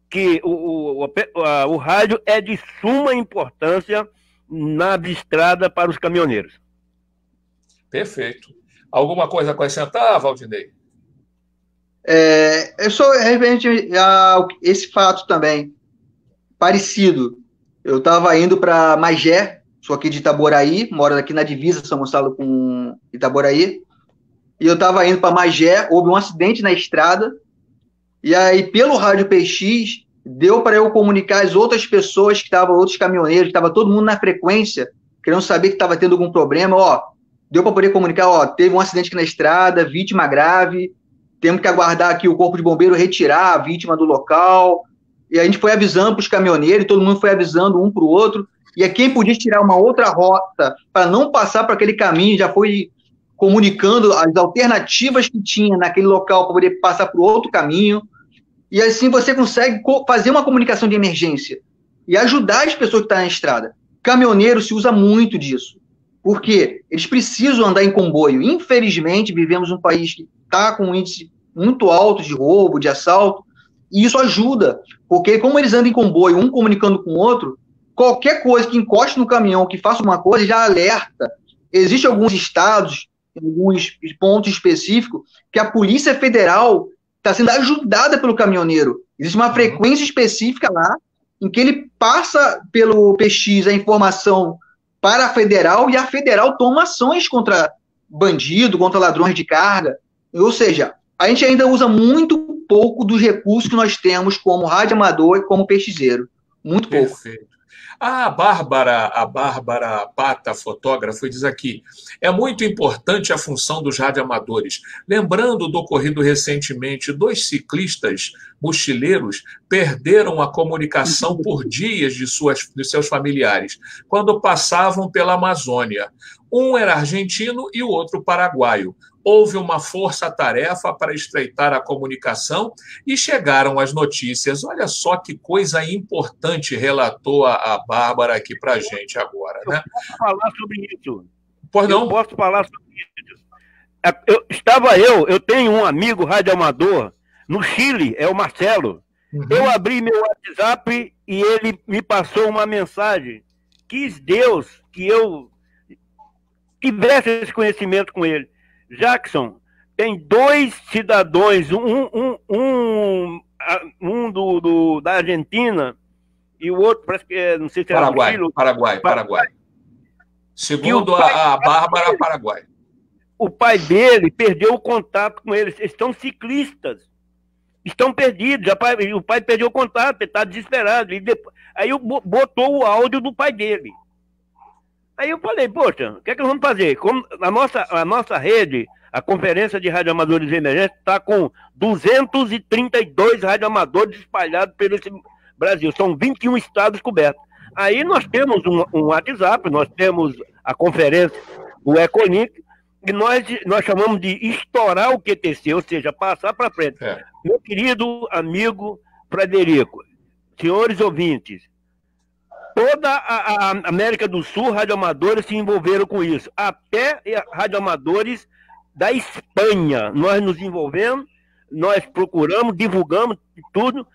que o rádio é de suma importância na estrada para os caminhoneiros. Perfeito. Alguma coisa a acrescentar, Valdinei? Eu sou referente a esse fato também, parecido. Eu estava indo para Magé, sou aqui de Itaboraí, moro aqui na divisa São Gonçalo com Itaboraí, e eu estava indo para Magé, houve um acidente na estrada, e aí pelo rádio PX deu para eu comunicar as outras pessoas que estavam, outros caminhoneiros, que estava todo mundo na frequência, querendo saber que estava tendo algum problema, deu para poder comunicar, teve um acidente aqui na estrada, vítima grave, temos que aguardar aqui o corpo de bombeiro retirar a vítima do local, e a gente foi avisando para os caminhoneiros, todo mundo foi avisando um para o outro, e quem podia tirar uma outra rota para não passar por aquele caminho, já foi comunicando as alternativas que tinha naquele local para poder passar para o outro caminho, e assim você consegue fazer uma comunicação de emergência e ajudar as pessoas que estão na estrada. Caminhoneiro se usa muito disso, porque eles precisam andar em comboio. Infelizmente, vivemos num país que está com um índice muito alto de roubo, de assalto, e isso ajuda, porque como eles andam em comboio, um comunicando com o outro, qualquer coisa que encoste no caminhão, que faça uma coisa, já alerta. Existem alguns estados, alguns pontos específicos, que a Polícia Federal está sendo ajudada pelo caminhoneiro. Existe uma frequência específica lá, em que ele passa pelo PX a informação para a Federal, e a Federal toma ações contra bandido, contra ladrões de carga. Ou seja, a gente ainda usa muito pouco dos recursos que nós temos como rádio amador e como PXeiro. Muito pouco. Perfeito. A Bárbara Pata, fotógrafa, diz aqui: é muito importante a função dos radioamadores. Lembrando do ocorrido recentemente, 2 ciclistas mochileiros perderam a comunicação por dias de seus familiares, quando passavam pela Amazônia. Um era argentino e o outro paraguaio. Houve uma força-tarefa para estreitar a comunicação e chegaram as notícias. Olha só que coisa importante relatou a Bárbara aqui para a gente agora, né? Eu posso falar sobre isso. Pois não? Eu posso falar sobre isso. Eu tenho um amigo radioamador no Chile, é o Marcelo. Eu abri meu WhatsApp e ele me passou uma mensagem. Quis Deus que eu tivesse esse conhecimento com ele. Jackson, tem 2 cidadãos, um da Argentina e o outro, parece que não sei se era Paraguai. Segundo a Bárbara, Paraguai. O pai dele perdeu o contato com eles. Eles são ciclistas. Estão perdidos. O pai perdeu o contato, ele está desesperado. Aí botou o áudio do pai dele. Aí eu falei, poxa, o que é que nós vamos fazer? Como a nossa rede, a Conferência de Radioamadores Emergentes, está com 232 radioamadores espalhados pelo Brasil. São 21 estados cobertos. Aí nós temos um WhatsApp, nós temos a conferência, o Ecolink, e nós chamamos de estourar o QTC, ou seja, passar para frente. Meu querido amigo Frederico, senhores ouvintes, toda a América do Sul, radioamadores se envolveram com isso. Até radioamadores da Espanha. Nós nos envolvemos, nós procuramos, divulgamos tudo.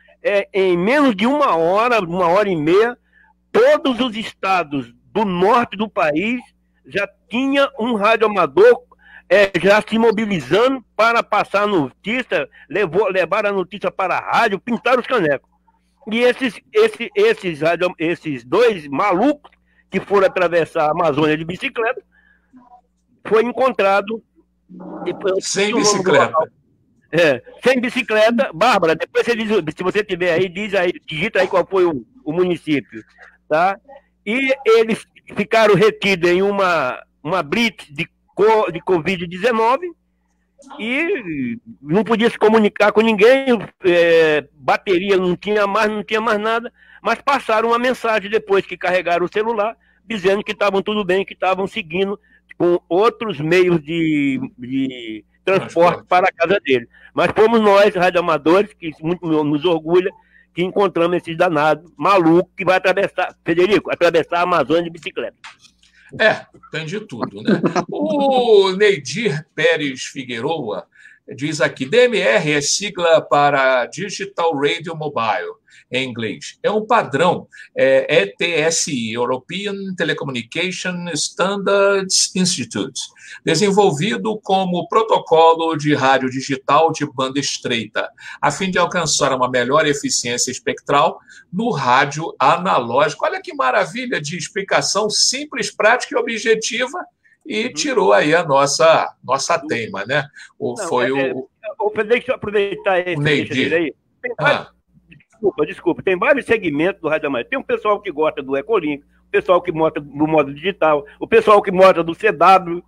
Em menos de 1 hora, 1h30, todos os estados do norte do país já tinha um radioamador já se mobilizando para passar a notícia, levar a notícia para a rádio, pintar os canecos. E esses 2 malucos que foram atravessar a Amazônia de bicicleta foi encontrado sem bicicleta. Sem bicicleta. Bárbara, depois você diz, se você tiver aí, digita aí qual foi o município, tá? E eles ficaram retidos em uma blitz de Covid-19 e não podia se comunicar com ninguém, bateria não tinha mais nada, mas passaram uma mensagem depois que carregaram o celular, dizendo que estavam tudo bem, que estavam seguindo com outros meios de transporte para a casa dele. Mas fomos nós, radioamadores, que muito nos orgulha, que encontramos esses danados malucos que vai atravessar, Frederico, atravessar a Amazônia de bicicleta. Tem de tudo, né? O Neidir Pérez Figueroa diz aqui, DMR é sigla para Digital Radio Mobile, em inglês. É um padrão ETSI, European Telecommunication Standards Institute, desenvolvido como protocolo de rádio digital de banda estreita, a fim de alcançar uma melhor eficiência espectral no rádio analógico. Olha que maravilha de explicação simples, prática e objetiva, e tirou aí a nossa teima, né? Deixa eu aproveitar esse Neidir aí. Desculpa, tem vários segmentos do rádio amador. Tem um pessoal que gosta do Ecolink, o pessoal que gosta do modo digital, o pessoal que gosta do CW, o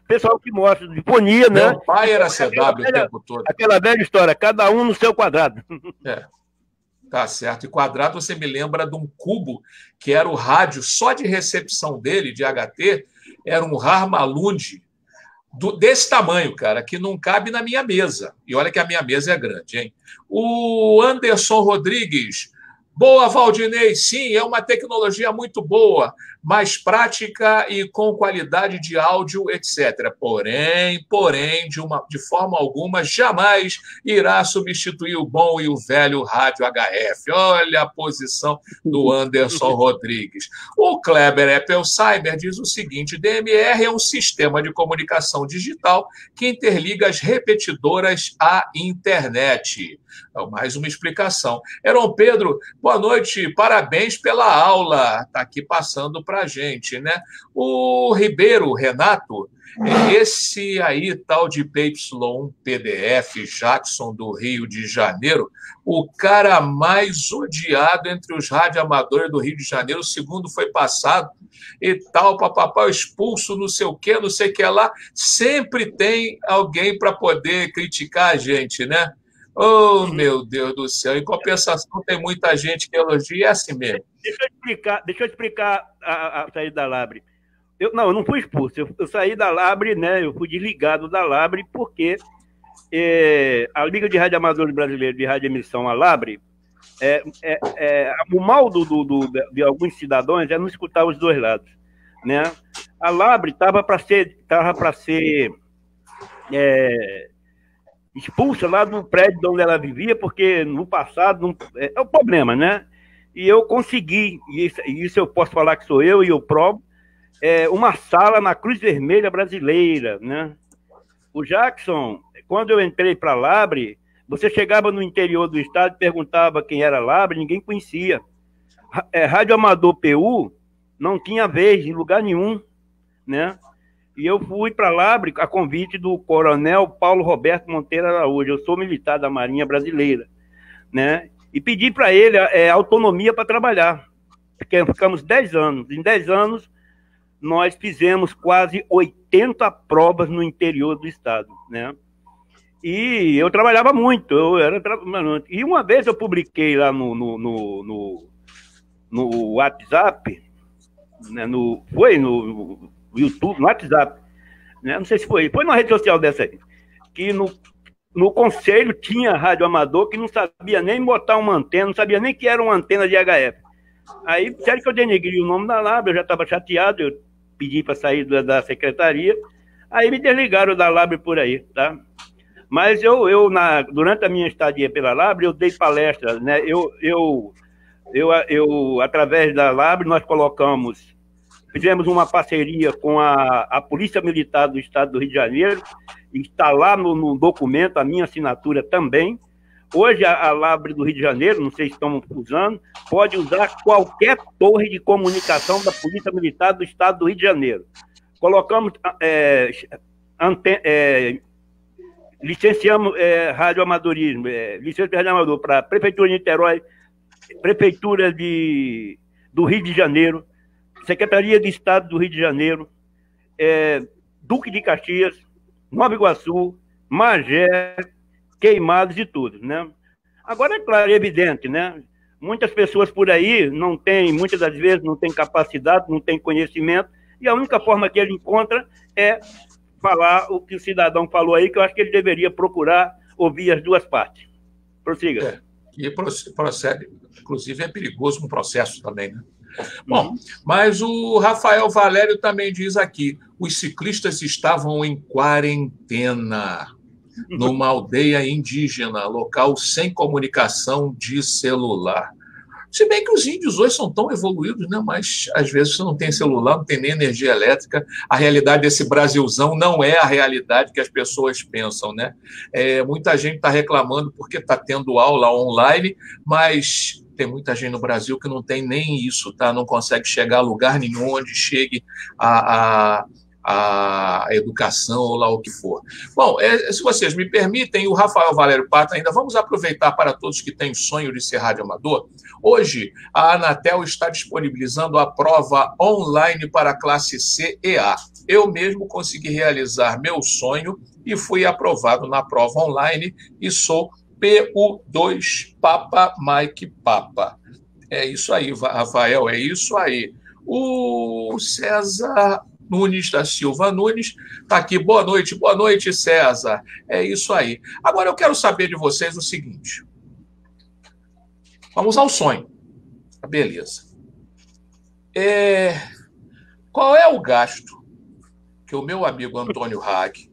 pessoal que gosta de fonia, né? Meu pai era CW o tempo todo. Aquela velha história, cada um no seu quadrado. Tá certo. E quadrado, você me lembra de um cubo que era o rádio só de recepção dele, de HT, era um Harmalund desse tamanho, cara, que não cabe na minha mesa. E olha que a minha mesa é grande, hein? O Anderson Rodrigues. Boa, Valdinei. Sim, é uma tecnologia muito boa, mais prática e com qualidade de áudio, etc. Porém, de forma alguma, jamais irá substituir o bom e o velho rádio HF. Olha a posição do Anderson Rodrigues. O Kleber Eppelsheimer diz o seguinte, DMR é um sistema de comunicação digital que interliga as repetidoras à internet. Mais uma explicação. Heron Pedro, boa noite, parabéns pela aula. Está aqui passando para a gente, né? O Ribeiro Renato, esse aí, tal de PY1 PDF Jackson do Rio de Janeiro, o cara mais odiado entre os radioamadores do Rio de Janeiro, o segundo foi passado e tal, papapá, expulso, não sei o que lá. Sempre tem alguém para poder criticar a gente, né? Oh, meu Deus do céu. Em compensação, tem muita gente que elogia, é assim mesmo. Deixa eu explicar a saída da Labre. Eu não fui expulso. Eu saí da Labre, né? Eu fui desligado da Labre porque a Liga de Radioamadores Brasileiros de Radioemissão, a Labre, o mal de alguns cidadãos é não escutar os dois lados, né? A Labre estava para ser expulsa lá do prédio onde ela vivia, porque no passado é o problema, né? E eu consegui, e isso eu posso falar que sou eu e eu provo, uma sala na Cruz Vermelha Brasileira, né? O Jackson, quando eu entrei para a Labre, você chegava no interior do estado e perguntava quem era Labre, ninguém conhecia. Rádio Amador PU não tinha vez em lugar nenhum, né? E eu fui para Labre a convite do coronel Paulo Roberto Monteiro Araújo. Eu sou militar da Marinha Brasileira, né? E pedi para ele autonomia para trabalhar. Porque ficamos 10 anos. Em 10 anos, nós fizemos quase 80 provas no interior do estado, né? E eu trabalhava muito. E uma vez eu publiquei lá no WhatsApp, né? Foi no YouTube, no WhatsApp, né? Não sei se foi numa rede social dessa aí, que no conselho tinha radioamador que não sabia nem botar uma antena, não sabia nem que era uma antena de HF. Aí, sério que eu denegri o nome da Labre, eu já estava chateado, eu pedi para sair da secretaria, aí me desligaram da Labre por aí, tá? Mas durante a minha estadia pela Labre, eu dei palestras, né? Através da Labre, nós fizemos uma parceria com a Polícia Militar do Estado do Rio de Janeiro, está lá no documento, a minha assinatura também. Hoje, a Labre do Rio de Janeiro, não sei se estão usando, pode usar qualquer torre de comunicação da Polícia Militar do Estado do Rio de Janeiro. Colocamos, licenciamos radioamadorismo, licença de radioamador para a Prefeitura de Niterói, Prefeitura do Rio de Janeiro, Secretaria de Estado do Rio de Janeiro, Duque de Caxias, Nova Iguaçu, Magé, Queimados e tudo, né? Agora, é claro, é evidente, né? Muitas pessoas por aí não têm, muitas das vezes, não têm capacidade, não têm conhecimento, e a única forma que ele encontra é falar o que o cidadão falou aí, que eu acho que ele deveria procurar ouvir as duas partes. Prossiga. E procede, inclusive é perigoso um processo também, né? Bom, mas o Rafael Valério também diz aqui, os ciclistas estavam em quarentena numa aldeia indígena, local sem comunicação de celular. Se bem que os índios hoje são tão evoluídos, né? Mas às vezes você não tem celular, não tem nem energia elétrica. A realidade desse Brasilzão não é a realidade que as pessoas pensam, né? Muita gente está reclamando porque está tendo aula online, mas tem muita gente no Brasil que não tem nem isso, tá? Não consegue chegar a lugar nenhum onde chegue a educação ou lá o que for. Bom, se vocês me permitem, o Rafael Valério Pata ainda, vamos aproveitar para todos que têm sonho de ser radioamador. Hoje, a Anatel está disponibilizando a prova online para a classe C e A. Eu mesmo consegui realizar meu sonho e fui aprovado na prova online e sou PU2 Papa Mike Papa. É isso aí, Rafael, é isso aí. O César Nunes da Silva Nunes está aqui. Boa noite, César. É isso aí. Agora eu quero saber de vocês o seguinte. Vamos ao sonho. Beleza. Qual é o gasto que o meu amigo Antônio Hague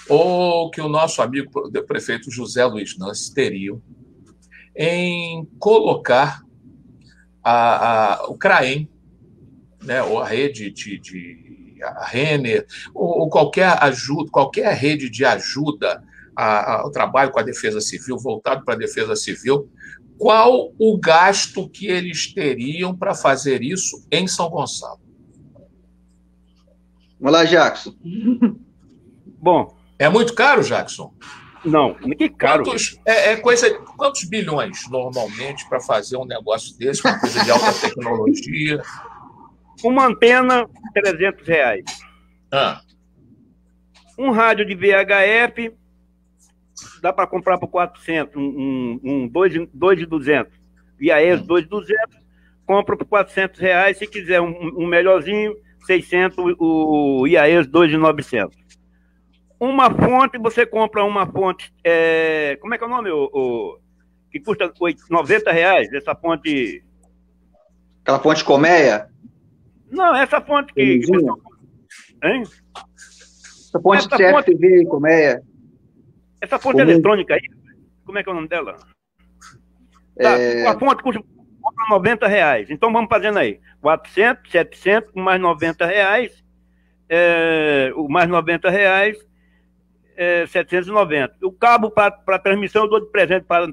ou que o nosso amigo prefeito José Luiz Nance teriam em colocar o CRAEM, né, ou a rede a Renner, ou qualquer ajuda, qualquer rede de ajuda ao trabalho com a Defesa Civil, voltado para a Defesa Civil, qual o gasto que eles teriam para fazer isso em São Gonçalo? Vamos lá, Jackson. Bom. É muito caro, Jackson? Não, que caro. Quantos bilhões, normalmente, para fazer um negócio desse, uma coisa de alta tecnologia? Uma antena, R$300. Um rádio de VHF, dá para comprar por 400, 2.200. IAES 2.200, compra por R$400. Se quiser um melhorzinho, 600, o IAES 2.900. Uma fonte, você compra uma fonte, como é que é o nome? Que custa R$90, essa fonte... Aquela fonte colmeia? Não, essa fonte que... Hein? Essa fonte CFTV, colmeia. Essa fonte eletrônica aí, como é que é o nome dela? Tá, a fonte custa R$90. Então vamos fazendo aí. 400, 700, com mais R$90. O mais R$90, 790. O cabo para transmissão eu dou de presente para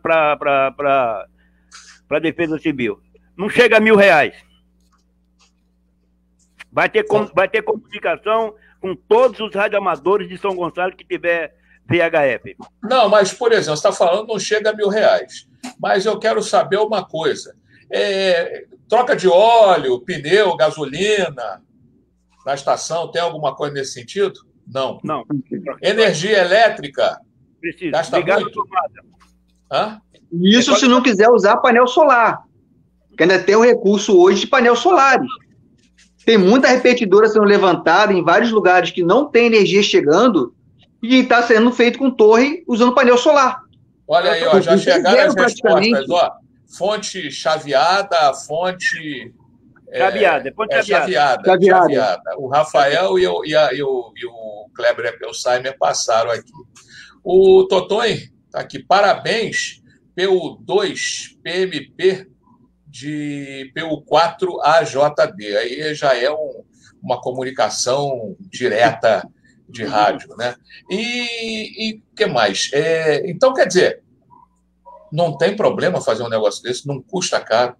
a Defesa Civil. Não chega a R$1.000. Vai ter comunicação com todos os radioamadores de São Gonçalo que tiver VHF. Não, mas, por exemplo, você está falando não chega a R$1.000. Mas eu quero saber uma coisa. Troca de óleo, pneu, gasolina na estação, tem alguma coisa nesse sentido? Não. Não. Energia elétrica? Precisa. Gasta muito? Isso se não quiser usar painel solar. Porque ainda tem o recurso hoje de painel solares. Tem muita repetidora sendo levantada em vários lugares que não tem energia chegando e está sendo feito com torre usando painel solar. Olha aí, já chegaram as respostas. Fonte chaveada, fonte... Chaveada. O Rafael e o Kleber Eppelsheimer passaram aqui. O Totonho está aqui. Parabéns, PU2 PMP de PU4 AJD. Aí já é uma comunicação direta de rádio, né? E o que mais? Então, quer dizer, não tem problema fazer um negócio desse, não custa caro.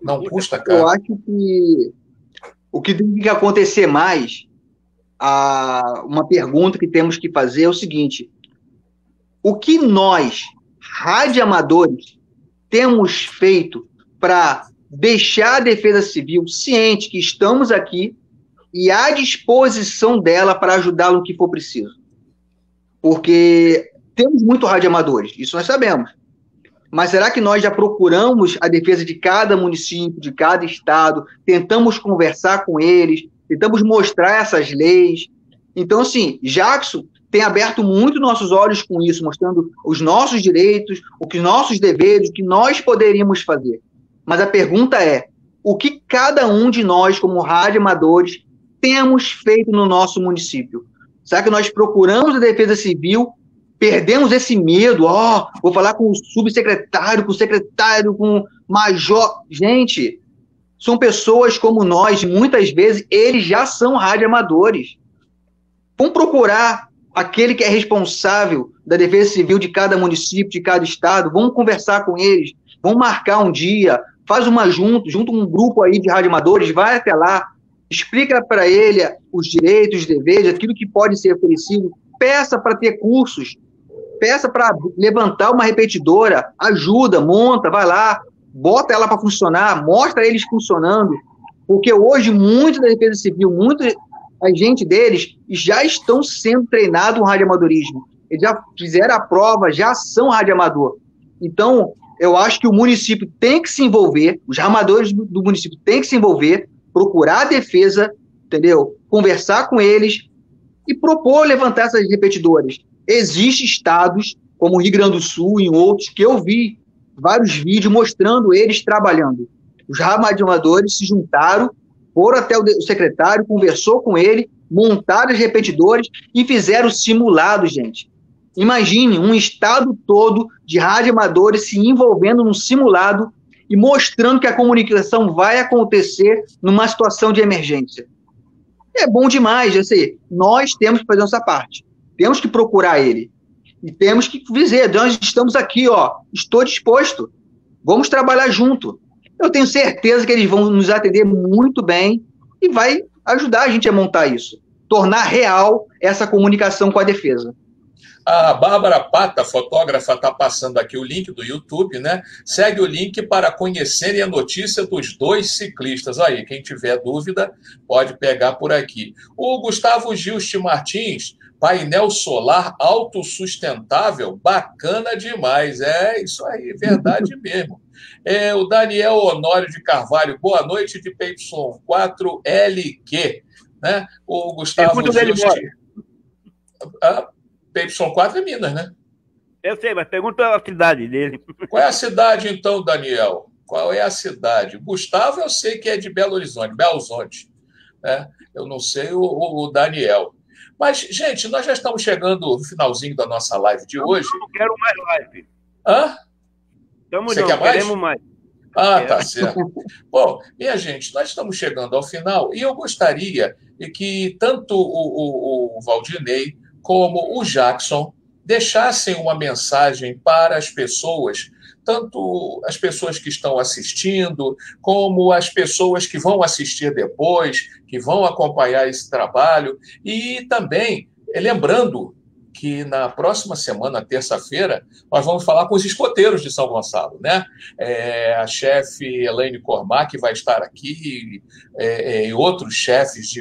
Não custa caro. Eu acho que o que tem que acontecer mais, uma pergunta que temos que fazer é o seguinte: o que nós, radioamadores, temos feito para deixar a Defesa Civil ciente que estamos aqui e à disposição dela para ajudá-lo no que for preciso? Porque temos muito radioamadores, isso nós sabemos. Mas será que nós já procuramos a defesa de cada município, de cada estado, tentamos conversar com eles, tentamos mostrar essas leis? Então, assim, Jackson tem aberto muito nossos olhos com isso, mostrando os nossos direitos, os nossos deveres, o que nós poderíamos fazer. Mas a pergunta é, o que cada um de nós, como radioamadores, temos feito no nosso município? Será que nós procuramos a defesa civil, perdemos esse medo, vou falar com o subsecretário, com o secretário, com o major? Gente, são pessoas como nós, muitas vezes eles já são radioamadores. Vamos procurar aquele que é responsável da defesa civil de cada município, de cada estado, vamos conversar com eles, vamos marcar um dia, faz uma junta um grupo aí de radioamadores, vai até lá, explica para ele os direitos, os deveres, aquilo que pode ser oferecido, peça para ter cursos, peça para levantar uma repetidora, ajuda, monta, vai lá, bota ela para funcionar, mostra eles funcionando, porque hoje muito da defesa civil, muito a gente deles já estão sendo treinados no radioamadorismo, eles já fizeram a prova, já são radioamador. Então, eu acho que o município tem que se envolver, os armadores do município têm que se envolver, procurar a defesa, entendeu? Conversar com eles e propor levantar essas repetidoras. Existem estados, como o Rio Grande do Sul e outros, que eu vi vários vídeos mostrando eles trabalhando. Os radioamadores se juntaram, foram até o secretário, conversou com ele, montaram as repetidores e fizeram simulados, gente. Imagine um estado todo de radioamadores se envolvendo num simulado e mostrando que a comunicação vai acontecer numa situação de emergência. É bom demais, assim, nós temos que fazer nossa parte. Temos que procurar ele. E temos que dizer, nós estamos aqui, estou disposto. Vamos trabalhar junto. Eu tenho certeza que eles vão nos atender muito bem e vai ajudar a gente a montar isso. Tornar real essa comunicação com a defesa. A Bárbara Pata, fotógrafa, está passando aqui o link do YouTube, né? Segue o link para conhecerem a notícia dos dois ciclistas. Aí, quem tiver dúvida, pode pegar por aqui. O Gustavo Gilste Martins, painel solar autossustentável, bacana demais. É isso aí, verdade mesmo. O Daniel Honório de Carvalho, boa noite de PY4LQ. Né? O Gustavo Gilste... PY4 é Minas, né? Eu sei, mas pergunta a cidade dele. Qual é a cidade, então, Daniel? Qual é a cidade? Gustavo, eu sei que é de Belo Horizonte, né? Eu não sei o Daniel. Mas, gente, nós já estamos chegando no finalzinho da nossa live de hoje. Eu não quero mais live. Hã? Você quer mais? Queremos mais. Tá certo. Bom, minha gente, nós estamos chegando ao final e eu gostaria que tanto o Valdinei como o Jackson deixassem uma mensagem para as pessoas, tanto as pessoas que estão assistindo, como as pessoas que vão assistir depois, que vão acompanhar esse trabalho, e também, lembrando que na próxima semana, terça-feira, nós vamos falar com os escoteiros de São Gonçalo, né? A chefe Elaine Cormac vai estar aqui, e outros chefes de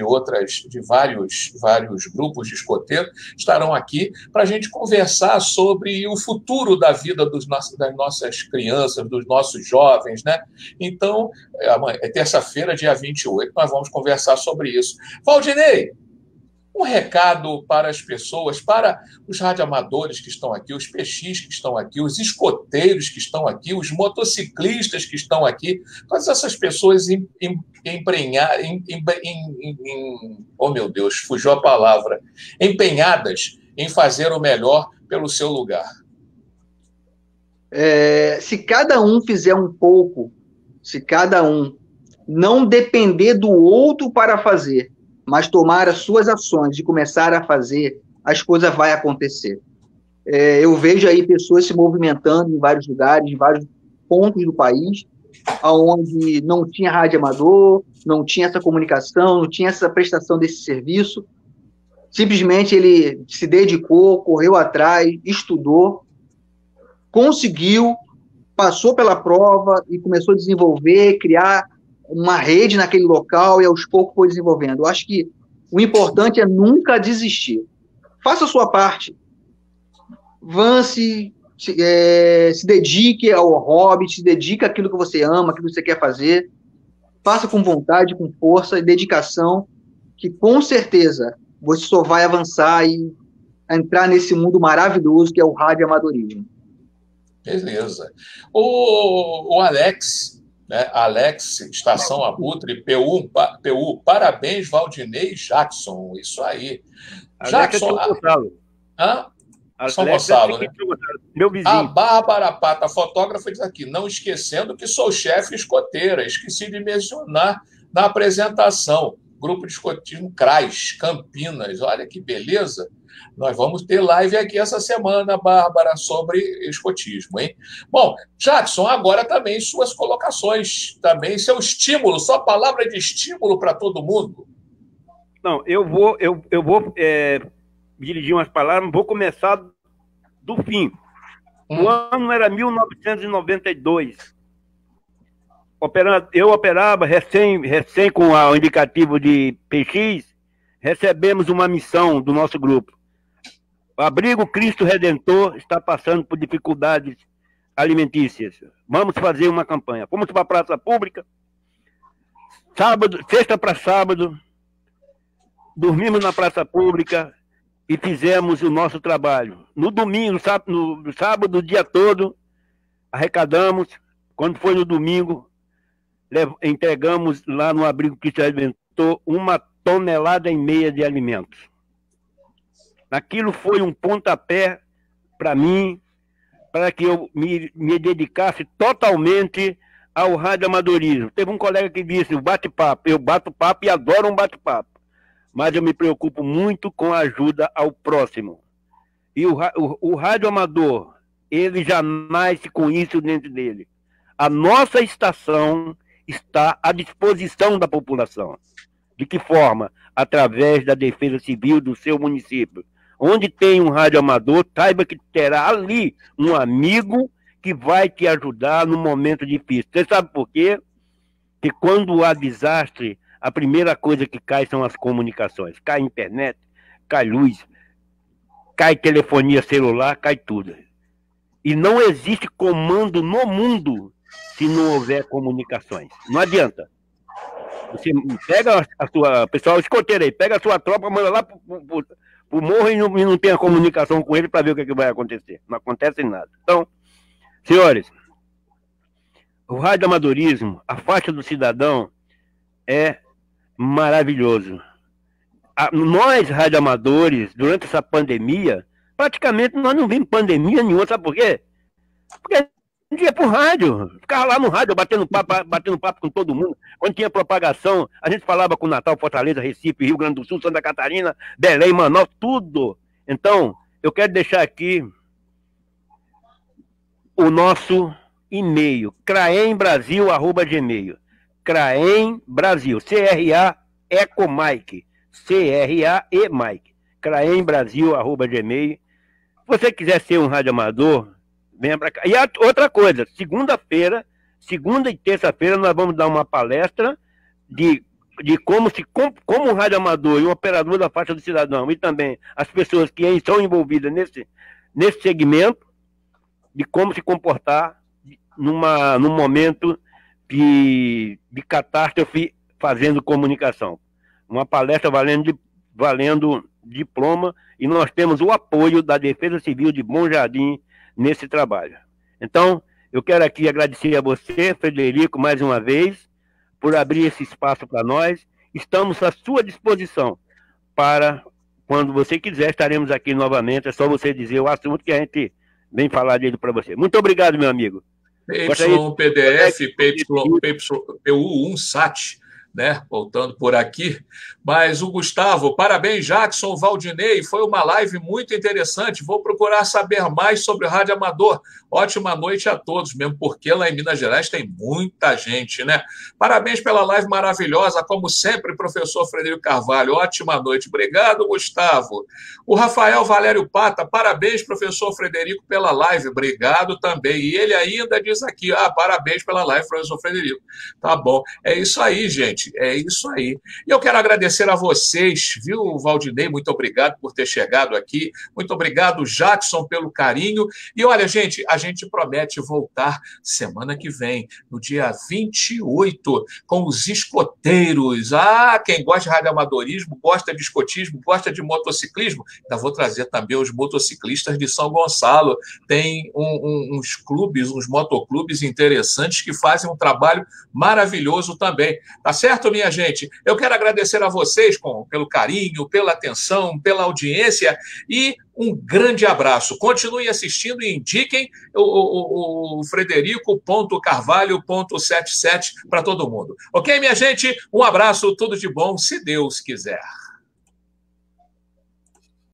vários grupos de escoteiros estarão aqui para a gente conversar sobre o futuro da vida das nossas crianças, dos nossos jovens, né? Então, terça-feira, dia 28, nós vamos conversar sobre isso. Valdinei, um recado para as pessoas, para os radioamadores que estão aqui, os PX que estão aqui, os escoteiros que estão aqui, os motociclistas que estão aqui, todas essas pessoas oh, meu Deus, fugiu a palavra, empenhadas em fazer o melhor pelo seu lugar. Se cada um fizer um pouco, se cada um não depender do outro para fazer, mas tomar as suas ações e começar a fazer, as coisas vão acontecer. Eu vejo aí pessoas se movimentando em vários lugares, em vários pontos do país, onde não tinha radioamador, não tinha essa comunicação, não tinha essa prestação desse serviço. Simplesmente ele se dedicou, correu atrás, estudou, conseguiu, passou pela prova e começou a desenvolver, criar uma rede naquele local e aos poucos foi desenvolvendo. Eu acho que o importante é nunca desistir. Faça a sua parte. Avance, se dedique ao hobby, se dedique àquilo que você ama, àquilo que você quer fazer. Faça com vontade, com força e dedicação, que com certeza você só vai avançar e entrar nesse mundo maravilhoso que é o radioamadorismo. Beleza. O Alex, né? Alex, Estação Abutre, PU, parabéns, Valdinei e Jackson. Isso aí. Jackson. Hã? São Gonçalo, né? Meu vizinho. A Bárbara Pata, fotógrafa, diz aqui, não esquecendo que sou chefe escoteira. Esqueci de mencionar na apresentação. Grupo de escotismo CRAS, Campinas. Olha que beleza. Nós vamos ter live aqui essa semana, Bárbara, sobre escotismo, hein? Bom, Jackson, agora também suas colocações, também seu estímulo, sua palavra de estímulo para todo mundo. Não, eu vou dirigir umas palavras, vou começar do fim. O ano era 1992. Eu operava recém com o indicativo de PX, recebemos uma missão do nosso grupo. O Abrigo Cristo Redentor está passando por dificuldades alimentícias. Vamos fazer uma campanha. Fomos para a praça pública, sexta para sábado, dormimos na praça pública e fizemos o nosso trabalho. No domingo, no sábado, o dia todo, arrecadamos. Quando foi no domingo, entregamos lá no Abrigo Cristo Redentor 1,5 toneladas de alimentos. Aquilo foi um pontapé para mim, para que eu me dedicasse totalmente ao radioamadorismo. Teve um colega que disse, o bate-papo. Eu bato papo e adoro um bate-papo. Mas eu me preocupo muito com a ajuda ao próximo. E o radioamador, ele já nasce com isso dentro dele. A nossa estação está à disposição da população. De que forma? Através da Defesa Civil do seu município. Onde tem um radioamador, saiba que terá ali um amigo que vai te ajudar no momento difícil. Você sabe por quê? Que quando há desastre, a primeira coisa que cai são as comunicações. Cai internet, cai luz, cai telefonia celular, cai tudo. E não existe comando no mundo se não houver comunicações. Não adianta. Você pega a sua... Pessoal, escoteiro aí, pega a sua tropa, manda lá pro morro e não tem a comunicação com ele para ver o que vai acontecer. Não acontece nada. Então, senhores, o radioamadorismo, a faixa do cidadão, é maravilhoso. Nós, radioamadores, durante essa pandemia, praticamente nós não vimos pandemia nenhuma, sabe por quê? Porque a gente ia pro rádio, ficava lá no rádio batendo papo com todo mundo. Quando tinha propagação, a gente falava com Natal, Fortaleza, Recife, Rio Grande do Sul, Santa Catarina, Belém, Manaus, tudo. Então, eu quero deixar aqui o nosso e-mail, craembrasil@gmail. Craem Brasil, C-R-A-E-C-O-Mike, C-R-A-E Mike, craembrasil@gmail. Se você quiser ser um radioamador, venha para cá. E outra coisa, segunda e terça-feira, nós vamos dar uma palestra de como um radioamador e um operador da faixa do cidadão, e também as pessoas que estão envolvidas nesse segmento, de como se comportar num momento de catástrofe fazendo comunicação. Uma palestra valendo diploma, e nós temos o apoio da Defesa Civil de Bom Jardim nesse trabalho. Então, eu quero aqui agradecer a você, Frederico, mais uma vez, por abrir esse espaço para nós. Estamos à sua disposição para, quando você quiser, estaremos aqui novamente. É só você dizer o assunto que a gente vem falar dele para você. Muito obrigado, meu amigo. PYPDF, PU1SAT, né? Voltando por aqui. Mas o Gustavo, parabéns, Jackson, Valdinei, foi uma live muito interessante. Vou procurar saber mais sobre o rádio amador. Ótima noite a todos, mesmo porque lá em Minas Gerais tem muita gente, né? Parabéns pela live maravilhosa, como sempre, professor Frederico Carvalho. Ótima noite. Obrigado, Gustavo. O Rafael Valério Pata, parabéns, professor Frederico, pela live. Obrigado também. E ele ainda diz aqui, parabéns pela live, professor Frederico. Tá bom. É isso aí, gente. gente. É isso aí. E eu quero agradecer a vocês, viu, Valdinei? Muito obrigado por ter chegado aqui. Muito obrigado, Jackson, pelo carinho. E olha, gente, a gente promete voltar semana que vem, no dia 28, com os escoteiros. Ah, quem gosta de radioamadorismo, gosta de escotismo, gosta de motociclismo, ainda vou trazer também os motociclistas de São Gonçalo. Tem uns clubes, uns motoclubes interessantes que fazem um trabalho maravilhoso também. Tá certo, minha gente? Eu quero agradecer a vocês pelo carinho, pela atenção, pela audiência e um grande abraço. Continuem assistindo e indiquem o Frederico.carvalho.77 para todo mundo. Ok, minha gente? Um abraço, tudo de bom, se Deus quiser.